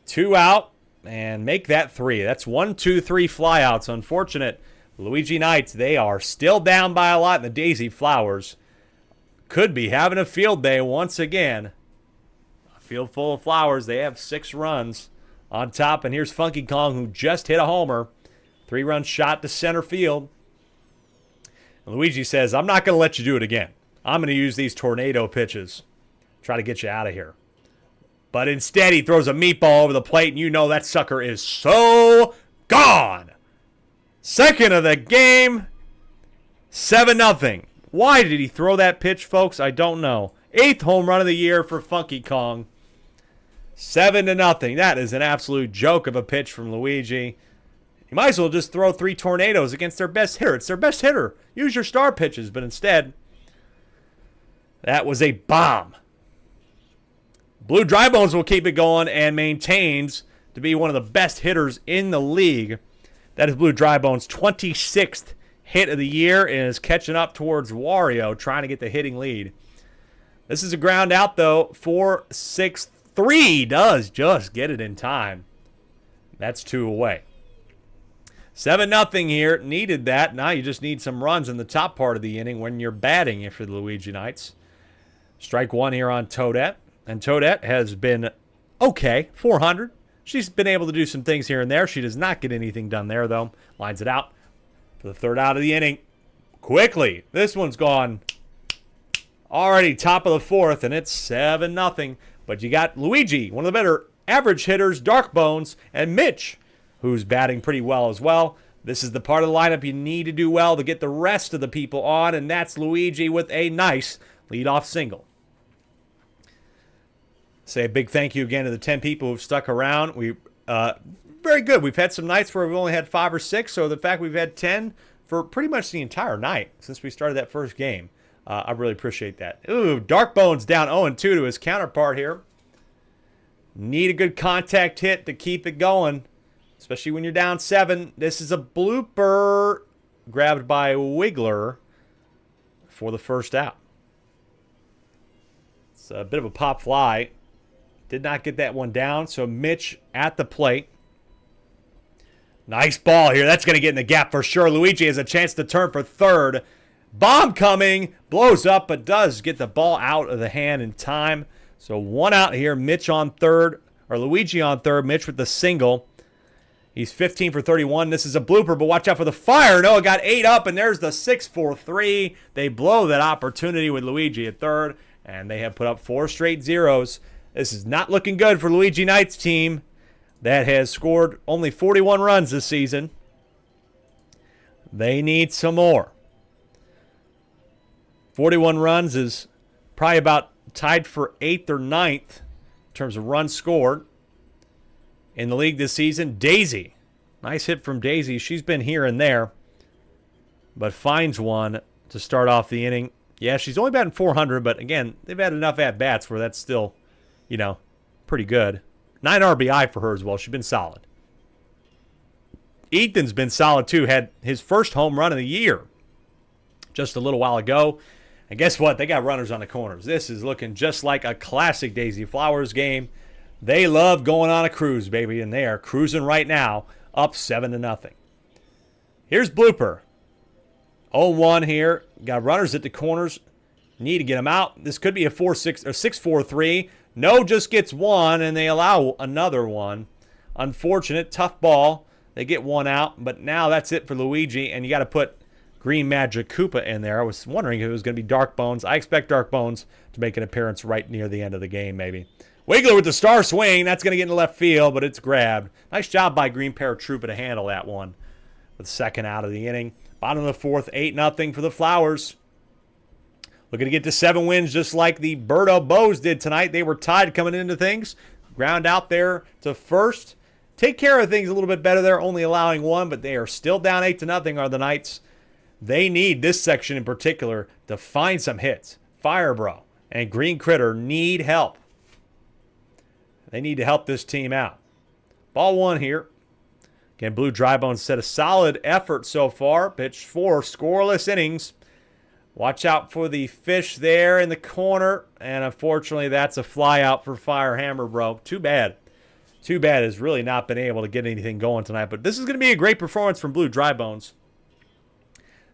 2 out, and make that 3. That's 1, 2, 3 flyouts. Unfortunate. Luigi Knights, they are still down by a lot in the Daisy Flowers. Could be having a field day once again. A field full of flowers. They have 6 runs on top, and here's Funky Kong, who just hit a homer. 3-run shot to center field. And Luigi says, I'm not going to let you do it again. I'm going to use these tornado pitches. Try to get you out of here. But instead, he throws a meatball over the plate, and you know that sucker is so gone. Second of the game, 7-0. Why did he throw that pitch, folks? I don't know. 8th home run of the year for Funky Kong. 7-0. That is an absolute joke of a pitch from Luigi. You might as well just throw 3 tornadoes against their best hitter. It's their best hitter. Use your star pitches, but instead, that was a bomb. Blue Dry Bones will keep it going and maintains to be one of the best hitters in the league. That is Blue Dry Bones' 26th hit of the year and is catching up towards Wario, trying to get the hitting lead. This is a ground out, though. 4-6-3 does just get it in time. That's 2 away. 7-0 here. Needed that. Now you just need some runs in the top part of the inning when you're batting if you're the Luigi Knights. Strike 1 here on Toadette. And Toadette has been okay, 400. She's been able to do some things here and there. She does not get anything done there, though. Lines it out for the third out of the inning. Quickly. This one's gone already top of the fourth, and it's 7-0. But you got Luigi, one of the better average hitters, Dark Bones, and Mitch, who's batting pretty well as well. This is the part of the lineup you need to do well to get the rest of the people on, and that's Luigi with a nice leadoff single. Say a big thank you again to the 10 people who've stuck around. We very good. We've had some nights where we've only had 5 or 6, so the fact we've had 10 for pretty much the entire night since we started that first game. I really appreciate that. Ooh, Dark Bones down 0-2 to his counterpart here. Need a good contact hit to keep it going, especially when you're down 7. This is a blooper grabbed by Wiggler for the first out. It's a bit of a pop fly. Did not get that one down, so Mitch at the plate. Nice ball here. That's going to get in the gap for sure. Luigi has a chance to turn for third. Bomb coming. Blows up, but does get the ball out of the hand in time. So 1 out here. Mitch on third, or Luigi on third. Mitch with the single. He's 15 for 31. This is a blooper, but watch out for the fire. No, it got 8 up, and there's the 6-4-3. They blow that opportunity with Luigi at third, and they have put up 4 straight zeros. This is not looking good for Luigi Knight's team that has scored only 41 runs this season. They need some more. 41 runs is probably about tied for 8th or 9th in terms of runs scored in the league this season. Daisy. Nice hit from Daisy. She's been here and there, but finds one to start off the inning. Yeah, she's only batting 400, but again, they've had enough at-bats where that's still, pretty good. 9 RBI for her as well. She's been solid. Ethan's been solid too. Had his first home run of the year just a little while ago. And guess what? They got runners on the corners. This is looking just like a classic Daisy Flowers game. They love going on a cruise, baby, and they are cruising right now, up 7-0. Here's blooper. 0-1 here. Got runners at the corners. Need to get them out. This could be a 4-6 or 6-4-3. No, just gets one, and they allow another one. Unfortunate, tough ball. They get one out, but now that's it for Luigi, and you got to put Green Magic Koopa in there. I was wondering if it was going to be Dark Bones. I expect Dark Bones to make an appearance right near the end of the game, maybe. Wiggler with the star swing. That's going to get into left field, but it's grabbed. Nice job by Green Paratroopa to handle that one with the second out of the inning. Bottom of the fourth, 8-0 for the Flowers. Looking to get to 7 wins just like the Birdo Bows did tonight. They were tied coming into things. Ground out there to first. Take care of things a little bit better there, only allowing 1, but they are still down 8-0 are the Knights. They need this section in particular to find some hits. Firebro and Green Critter need help. They need to help this team out. Ball 1 here. Again, Blue Drybones set a solid effort so far. Pitched 4 scoreless innings. Watch out for the fish there in the corner. And unfortunately, that's a fly out for Fire Hammer, bro. Too bad. Too bad has really not been able to get anything going tonight. But this is going to be a great performance from Blue Drybones.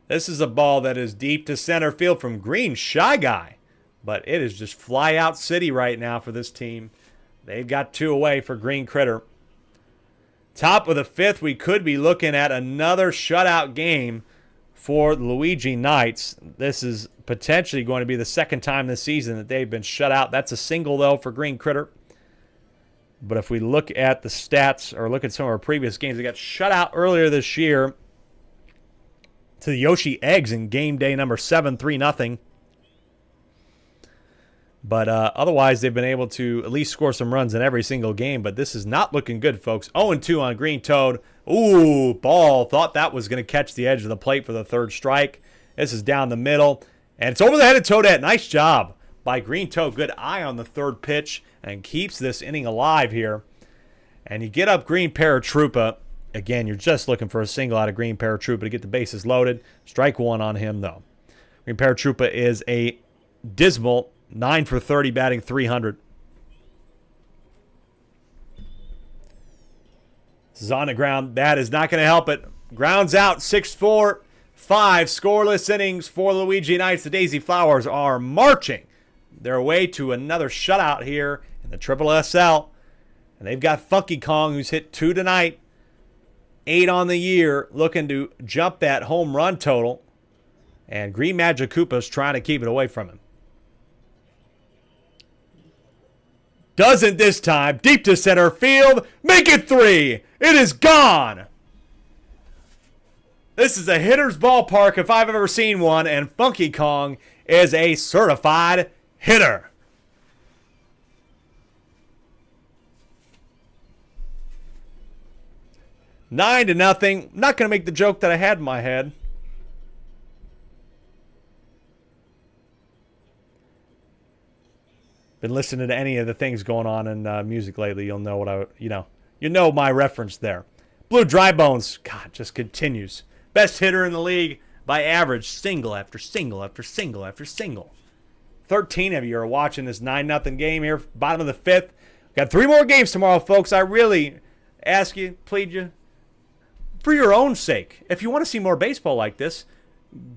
This is a ball that is deep to center field from Green Shy Guy. But it is just fly out city right now for this team. They've got 2 away for Green Critter. Top of the 5th, we could be looking at another shutout game for the Luigi Knights. This is potentially going to be the second time this season that they've been shut out. That's a single, though, for Green Critter. But if we look at the stats or look at some of our previous games, they got shut out earlier this year to the Yoshi Eggs in game day number 7, 3-0. But otherwise, they've been able to at least score some runs in every single game. But this is not looking good, folks. 0-2 on Green Toad. Ooh, ball. Thought that was going to catch the edge of the plate for the 3rd strike. This is down the middle. And it's over the head of Toadette. Nice job by Green Toad. Good eye on the 3rd pitch and keeps this inning alive here. And you get up Green Paratroopa. Again, you're just looking for a single out of Green Paratroopa to get the bases loaded. Strike 1 on him, though. Green Paratroopa is a dismal 9 for 30, batting 300. This is on the ground. That is not going to help it. Grounds out, 6-4, 5 scoreless innings for Luigi Knights. The Daisy Flowers are marching their way to another shutout here in the SSSL. And they've got Funky Kong, who's hit 2 tonight, 8 on the year, looking to jump that home run total. And Green Magic Koopa's trying to keep it away from him. Doesn't this time. Deep to center field. Make it 3. It is gone. This is a hitter's ballpark if I've ever seen one, and Funky Kong is a certified hitter. Nine to nothing. Not going to make the joke that I had in my head. Been listening to any of the things going on in music lately, you'll know what you know my reference there. Blue Drybones, God, just continues. Best hitter in the league by average, single after single after single after single. 13 of you are watching this 9-0 game here, bottom of the 5th. Got 3 more games tomorrow, folks. I really ask you, plead you, for your own sake, if you want to see more baseball like this,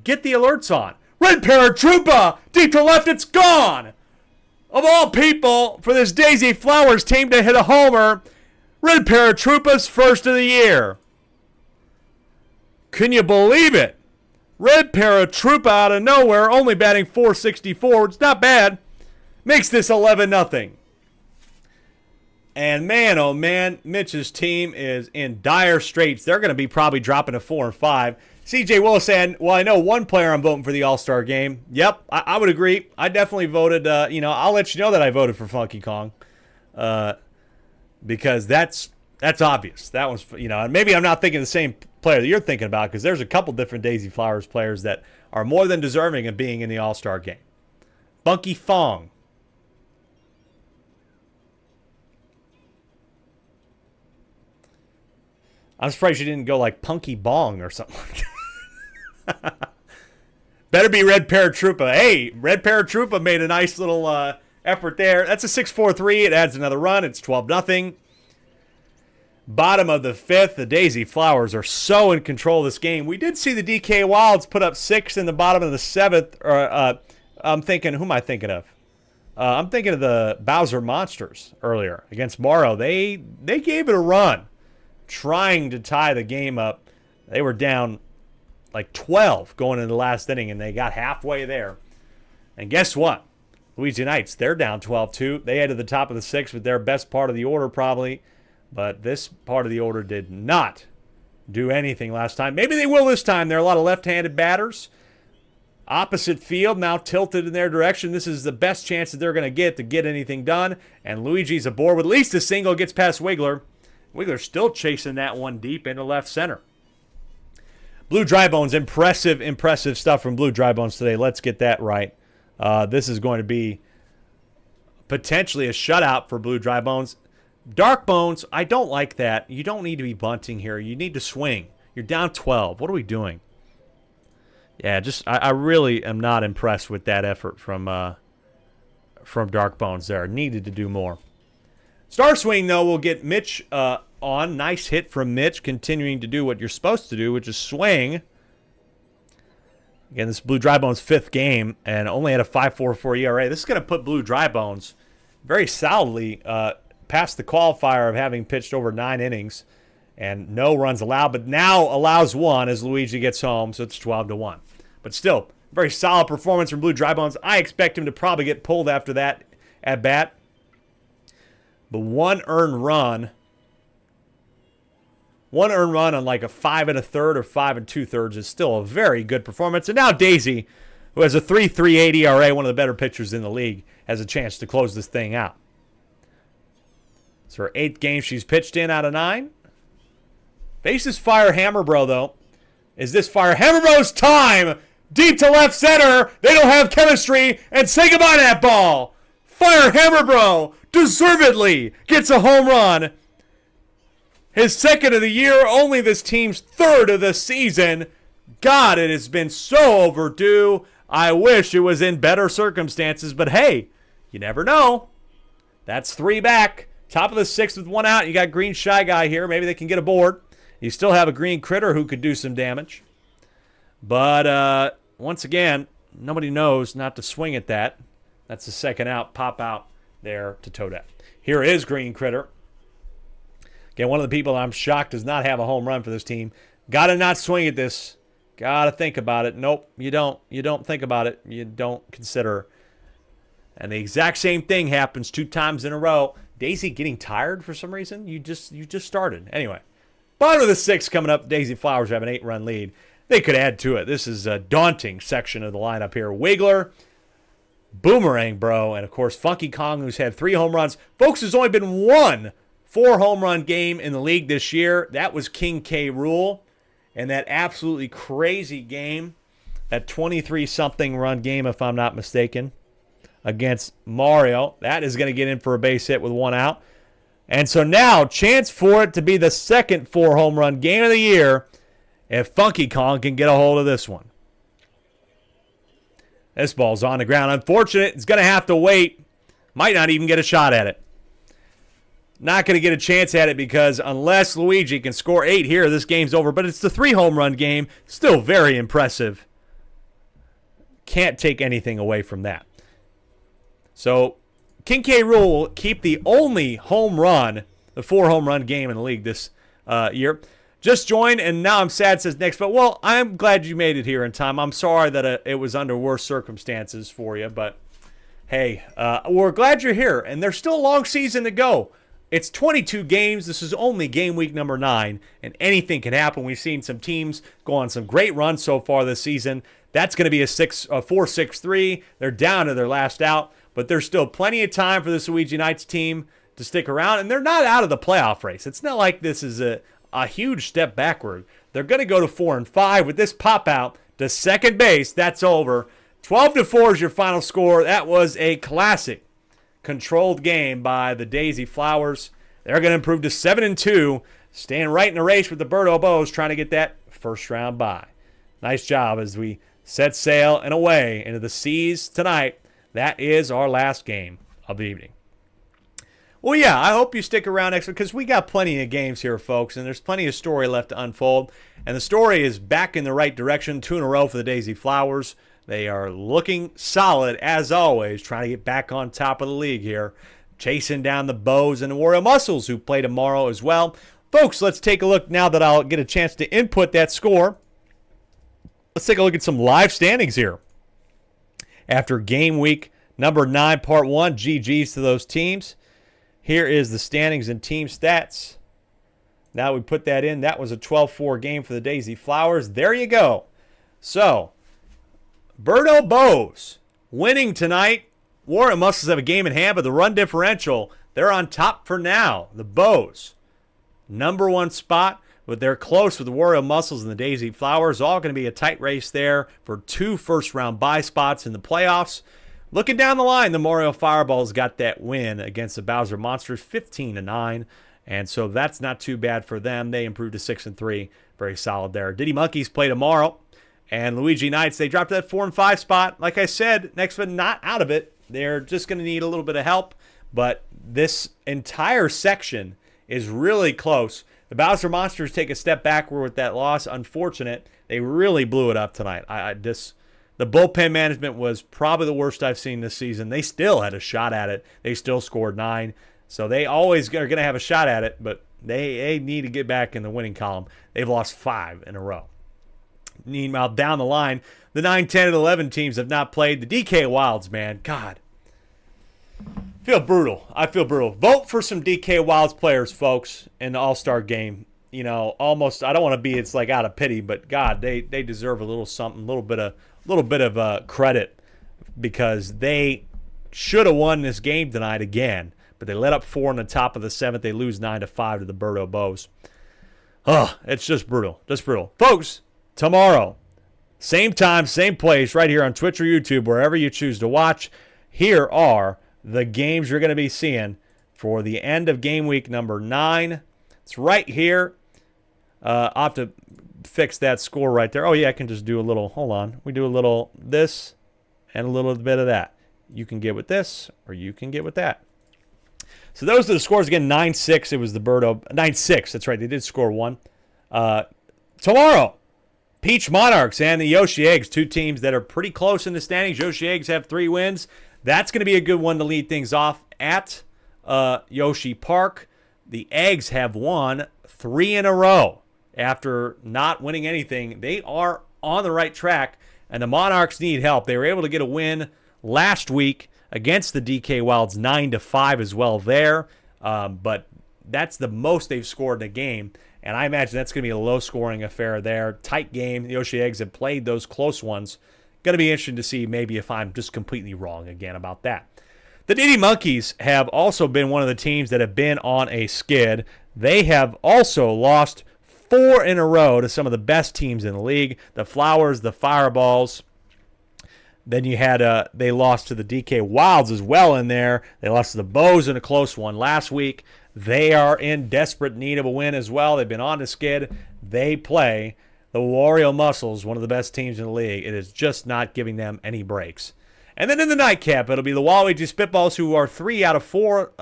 get the alerts on. Red Paratroopa, deep to left, it's gone. Of all people, for this Daisy Flowers team to hit a homer, Red Paratroopa's first of the year. Can you believe it? Red Paratroopa out of nowhere, only batting .464. It's not bad. Makes this 11-0. And man, oh man, Mitch's team is in dire straits. They're going to be probably dropping to 4 and 5. CJ Willis saying, well, I know one player I'm voting for the All-Star game. Yep, I would agree. I definitely voted, I'll let you know that I voted for Funky Kong. Because that's obvious. That one's, and maybe I'm not thinking the same player that you're thinking about, because there's a couple different Daisy Flowers players that are more than deserving of being in the All-Star game. Funky Fong. I'm surprised you didn't go like Punky Bong or something like that. Better be Red Paratroopa. Hey, Red Paratroopa made a nice little effort there. That's a 6-4-3. It adds another run. It's 12-0. Bottom of the fifth, the Daisy Flowers are so in control of this game. We did see the DK Wilds put up 6 in the bottom of the seventh. I'm thinking, who am I thinking of? I'm thinking of the Bowser Monsters earlier against Morrow. They gave it a run, trying to tie the game up. They were down like 12 going into the last inning, and they got halfway there. And guess what? Louisiana Knights, they're down 12-2. They headed to the top of the sixth with their best part of the order probably, but this part of the order did not do anything last time. Maybe they will this time. There are a lot of left-handed batters. Opposite field now tilted in their direction. This is the best chance that they're going to get anything done, and Luigi's aboard with at least a single, gets past Wiggler. Wiggler's still chasing that one deep into left center. Blue Drybones, impressive stuff from Blue Drybones today. Let's get that right. This is going to be potentially a shutout for Blue Drybones. Dark Bones, I don't like that. You don't need to be bunting here. You need to swing. You're down 12. What are we doing? Yeah, I really am not impressed with that effort from Dark Bones there. Needed to do more. Star Swing, though, will get Mitch on. Nice hit from Mitch, continuing to do what you're supposed to do, which is swing. Again, this is Blue Drybones' fifth game, and only had a 5.44 ERA. This is going to put Blue Drybones very solidly past the qualifier of having pitched over 9 innings and no runs allowed, but now allows 1 as Luigi gets home, so it's 12-1. But still, very solid performance from Blue Drybones. I expect him to probably get pulled after that at bat. But one earned run on like a 5 1/3 or 5 2/3 is still a very good performance. And now Daisy, who has a 3.38 ERA, one of the better pitchers in the league, has a chance to close this thing out. It's her 8th game she's pitched in out of 9. Faces Fire Hammerbro, though. Is this Fire Hammerbro's time? Deep to left center. They don't have chemistry. And say goodbye to that ball. Fire Hammerbro deservedly gets a home run. His 2nd of the year, only this team's 3rd of the season. God, it has been so overdue. I wish it was in better circumstances, but hey, you never know. That's 3 back. Top of the 6th with 1 out. You got Green Shy Guy here. Maybe they can get aboard. You still have a Green Critter who could do some damage. But once again, nobody knows not to swing at that. That's the 2nd out. Pop out there to Toadette. Here is Green Critter. Again, one of the people I'm shocked does not have a home run for this team. Got to not swing at this. Got to think about it. Nope, you don't. You don't think about it. You don't consider. And the exact same thing happens 2 times in a row. Daisy getting tired for some reason? You just started. Anyway, bottom of the 6th coming up. Daisy Flowers have an 8-run lead. They could add to it. This is a daunting section of the lineup here. Wiggler, Boomerang Bro, and of course Funky Kong, who's had 3 home runs. Folks, there's only been 1 4-home run game in the league this year. That was King K. Rool. And that absolutely crazy game, that 23-something run game, if I'm not mistaken, against Mario. That is going to get in for a base hit with 1 out. And so now, chance for it to be the 2nd 4-home run game of the year if Funky Kong can get a hold of this one. This ball's on the ground. Unfortunate. It's going to have to wait. Might not even get a shot at it. Not going to get a chance at it because unless Luigi can score 8 here, this game's over. But it's the 3-home run game. Still very impressive Can't take anything away from that. So King K. Rool will keep the only home run, the 4 home run game in the league this year. Just joined, and now I'm sad, says Nick. But, well, I'm glad you made it here in time. I'm sorry that it was under worse circumstances for you. But, hey, we're glad you're here. And there's still a long season to go. It's 22 games. This is only game week number 9, and anything can happen. We've seen some teams go on some great runs so far this season. That's going to be a 4-6-3. They're down to their last out, but there's still plenty of time for this Luigi Knights team to stick around, and they're not out of the playoff race. It's not like this is a huge step backward. They're going to go to 4-5 with this pop out to second base. That's over. 12-4 is your final score. That was a classic controlled game by the Daisy Flowers. They're going to improve to 7-2, staying right in the race with the Birdo Bows, trying to get that first round bye. Nice job as we set sail and away into the seas tonight. That is our last game of the evening. Well, yeah, I hope you stick around next week because we got plenty of games here, folks, and there's plenty of story left to unfold. And the story is back in the right direction, 2 in a row for the Daisy Flowers. They are looking solid, as always, trying to get back on top of the league here, chasing down the Bows and the Warrior Muscles, who play tomorrow as well. Folks, let's take a look now that I'll get a chance to input that score. Let's take a look at some live standings here. After game week number 9, part 1, GG's to those teams. Here is the standings and team stats. Now we put that in. That was a 12-4 game for the Daisy Flowers. There you go. So, Birdo Bows winning tonight. Warrior Muscles have a game in hand, but the run differential, they're on top for now. The Bows, number 1 spot, but they're close with the Warrior Muscles and the Daisy Flowers. All going to be a tight race there for 2 first-round bye spots in the playoffs. Looking down the line, the Memorial Fireballs got that win against the Bowser Monsters, 15-9, and so that's not too bad for them. They improved to 6-3, very solid there. Diddy Monkeys play tomorrow. And Luigi Knights, they dropped that 4-5 spot. Like I said, next one not out of it. They're just going to need a little bit of help. But this entire section is really close. The Bowser Monsters take a step backward with that loss. Unfortunate. They really blew it up tonight. The bullpen management was probably the worst I've seen this season. They still had a shot at it. They still scored 9. So they always are going to have a shot at it. But they need to get back in the winning column. They've lost 5 in a row. Meanwhile, down the line, the 9, 10, and 11 teams have not played. The DK Wilds, man, God. I feel brutal. Vote for some DK Wilds players, folks, in the All-Star game. You know, almost, I don't want to be, it's like out of pity, but God, they deserve a little something, a little bit of credit because they should have won this game tonight again, but they let up 4 in the top of the 7th. They lose 9-5 to the Birdo Bows. Oh, it's just brutal. Folks, tomorrow, same time, same place, right here on Twitch or YouTube, wherever you choose to watch. Here are the games you're going to be seeing for the end of game week number 9. It's right here. I'll have to fix that score right there. Oh, yeah, I can just do a little, hold on. We do a little this and a little bit of that. You can get with this or you can get with that. So those are the scores. Again, 9-6. It was the Birdo. 9-6. That's right. They did score 1. Tomorrow, Peach Monarchs and the Yoshi Eggs, 2 teams that are pretty close in the standings. Yoshi Eggs have 3 wins. That's going to be a good one to lead things off at Yoshi Park. The Eggs have won 3 in a row after not winning anything. They are on the right track, and the Monarchs need help. They were able to get a win last week against the DK Wilds, 9-5 as well there, but that's the most they've scored in a game. And I imagine that's going to be a low-scoring affair there. Tight game. The Yoshi Eggs have played those close ones. Going to be interesting to see maybe if I'm just completely wrong again about that. The Diddy Monkeys have also been one of the teams that have been on a skid. They have also lost 4 in a row to some of the best teams in the league. The Flowers, the Fireballs. Then you had they lost to the DK Wilds as well in there. They lost to the Bows in a close one last week. They are in desperate need of a win as well. They've been on the skid. They play the Warrior Muscles, one of the best teams in the league. It is just not giving them any breaks. And then in the nightcap, it'll be the Waluigi Spitballs, who are 3 out of 4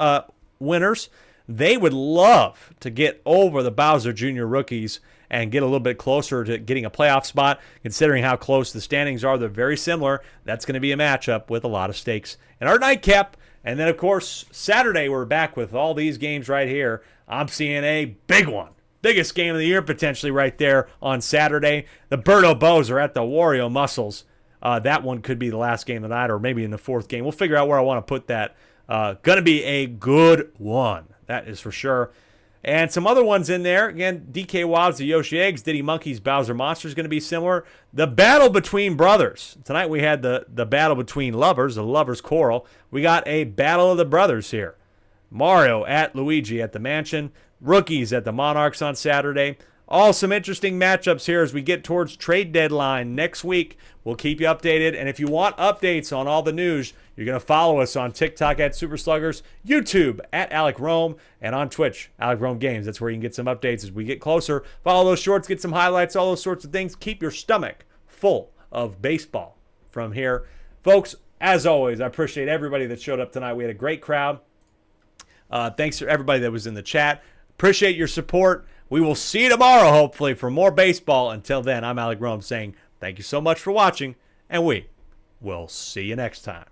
winners. They would love to get over the Bowser Jr. rookies and get a little bit closer to getting a playoff spot. Considering how close the standings are, they're very similar. That's going to be a matchup with a lot of stakes in our nightcap. And then, of course, Saturday, we're back with all these games right here. I'm seeing a big one. Biggest game of the year potentially right there on Saturday. The Birdo Bows are at the Wario Muscles. That one could be the last game of the night or maybe in the fourth game. We'll figure out where I want to put that. Going to be a good one. That is for sure. And some other ones in there. Again, DK Wilds, the Yoshi Eggs, Diddy Monkeys, Bowser Monsters going to be similar. The battle between brothers. Tonight we had the battle between lovers, the lovers quarrel. We got a battle of the brothers here. Mario at Luigi at the Mansion. Rookies at the Monarchs on Saturday. All some interesting matchups here as we get towards trade deadline next week. We'll keep you updated. And if you want updates on all the news, you're going to follow us on TikTok at Super Sluggers, YouTube at Alec Rome, and on Twitch, Alec Rome Games. That's where you can get some updates as we get closer. Follow those shorts, get some highlights, all those sorts of things. Keep your stomach full of baseball from here. Folks, as always, I appreciate everybody that showed up tonight. We had a great crowd. Thanks to everybody that was in the chat. Appreciate your support. We will see you tomorrow, hopefully, for more baseball. Until then, I'm Alec Rome saying thank you so much for watching, and we will see you next time.